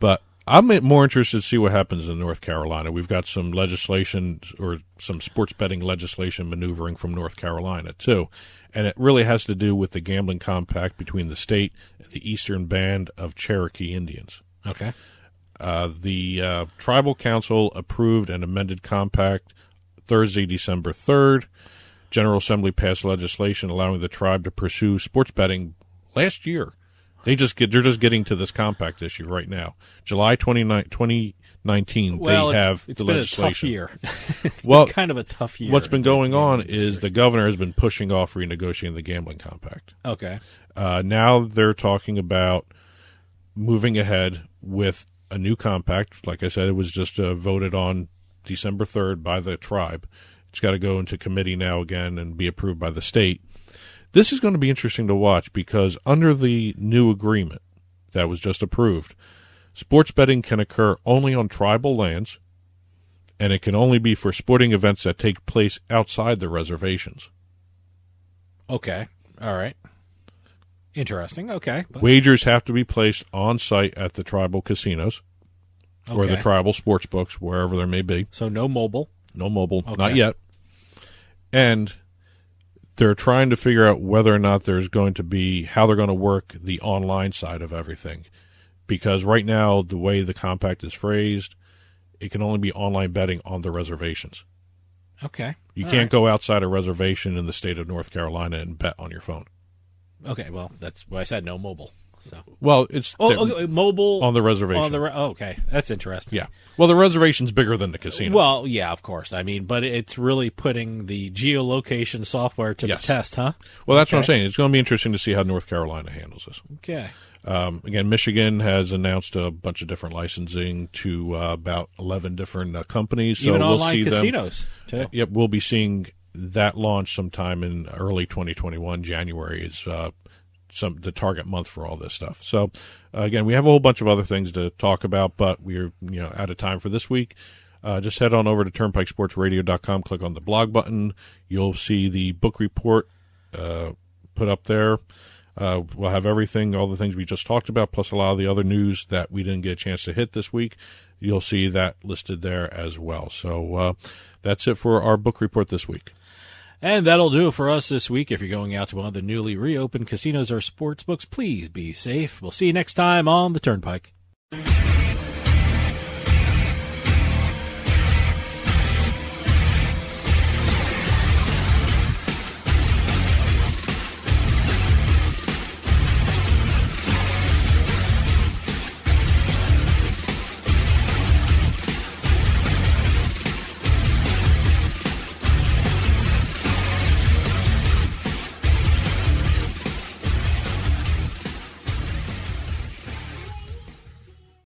[SPEAKER 2] But I'm more interested to see what happens in North Carolina. We've got some legislation or some sports betting legislation maneuvering from North Carolina, too. And it really has to do with the gambling compact between the state and the Eastern Band of Cherokee Indians.
[SPEAKER 16] Okay.
[SPEAKER 2] The Tribal Council approved an amended compact Thursday, December 3rd. General Assembly passed legislation allowing the tribe to pursue sports betting last year. They're just getting to this compact issue right now. July 2019, they have the legislation.
[SPEAKER 16] It's been a tough year. It's been kind of a tough year.
[SPEAKER 2] What's been going on is the governor has been pushing off renegotiating the gambling compact.
[SPEAKER 16] Okay.
[SPEAKER 2] Now they're talking about moving ahead with a new compact. Like I said, it was just voted on December 3rd by the tribe. It's got to go into committee now again and be approved by the state. This is going to be interesting to watch because under the new agreement that was just approved, sports betting can occur only on tribal lands, and it can only be for sporting events that take place outside the reservations.
[SPEAKER 16] Okay. All right. Interesting. Okay.
[SPEAKER 2] Wagers have to be placed on site at the tribal casinos or the tribal sports books, wherever there may be.
[SPEAKER 16] So no mobile?
[SPEAKER 2] No mobile. Okay. Not yet. And they're trying to figure out whether or not there's going to be how they're going to work the online side of everything. Because right now, the way the compact is phrased, it can only be online betting on the reservations.
[SPEAKER 16] Okay.
[SPEAKER 2] You can't go outside a reservation in the state of North Carolina and bet on your phone.
[SPEAKER 16] Okay, well, that's why I said no mobile.
[SPEAKER 1] So
[SPEAKER 2] Well, it's
[SPEAKER 1] mobile
[SPEAKER 2] on the reservation.
[SPEAKER 1] Okay, that's interesting.
[SPEAKER 2] Yeah. Well, the reservation's bigger than the casino.
[SPEAKER 1] Well, yeah, of course. I mean, but it's really putting the geolocation software to the test, huh?
[SPEAKER 2] Well, that's what I'm saying. It's going to be interesting to see how North Carolina handles this.
[SPEAKER 1] Okay.
[SPEAKER 2] Again, Michigan has announced a bunch of different licensing to about 11 different companies. So
[SPEAKER 1] Even
[SPEAKER 2] we'll
[SPEAKER 1] online
[SPEAKER 2] see
[SPEAKER 1] casinos, too.
[SPEAKER 2] Yep, we'll be seeing that launch sometime in early 2021. January is the target month for all this stuff. So, again, we have a whole bunch of other things to talk about, but we're out of time for this week. Just head on over to turnpikesportsradio.com, click on the blog button. You'll see the book report put up there. We'll have everything, all the things we just talked about, plus a lot of the other news that we didn't get a chance to hit this week. You'll see that listed there as well. So that's it for our book report this week.
[SPEAKER 1] And that'll do it for us this week. If you're going out to one of the newly reopened casinos or sports books, please be safe. We'll see you next time on the Turnpike.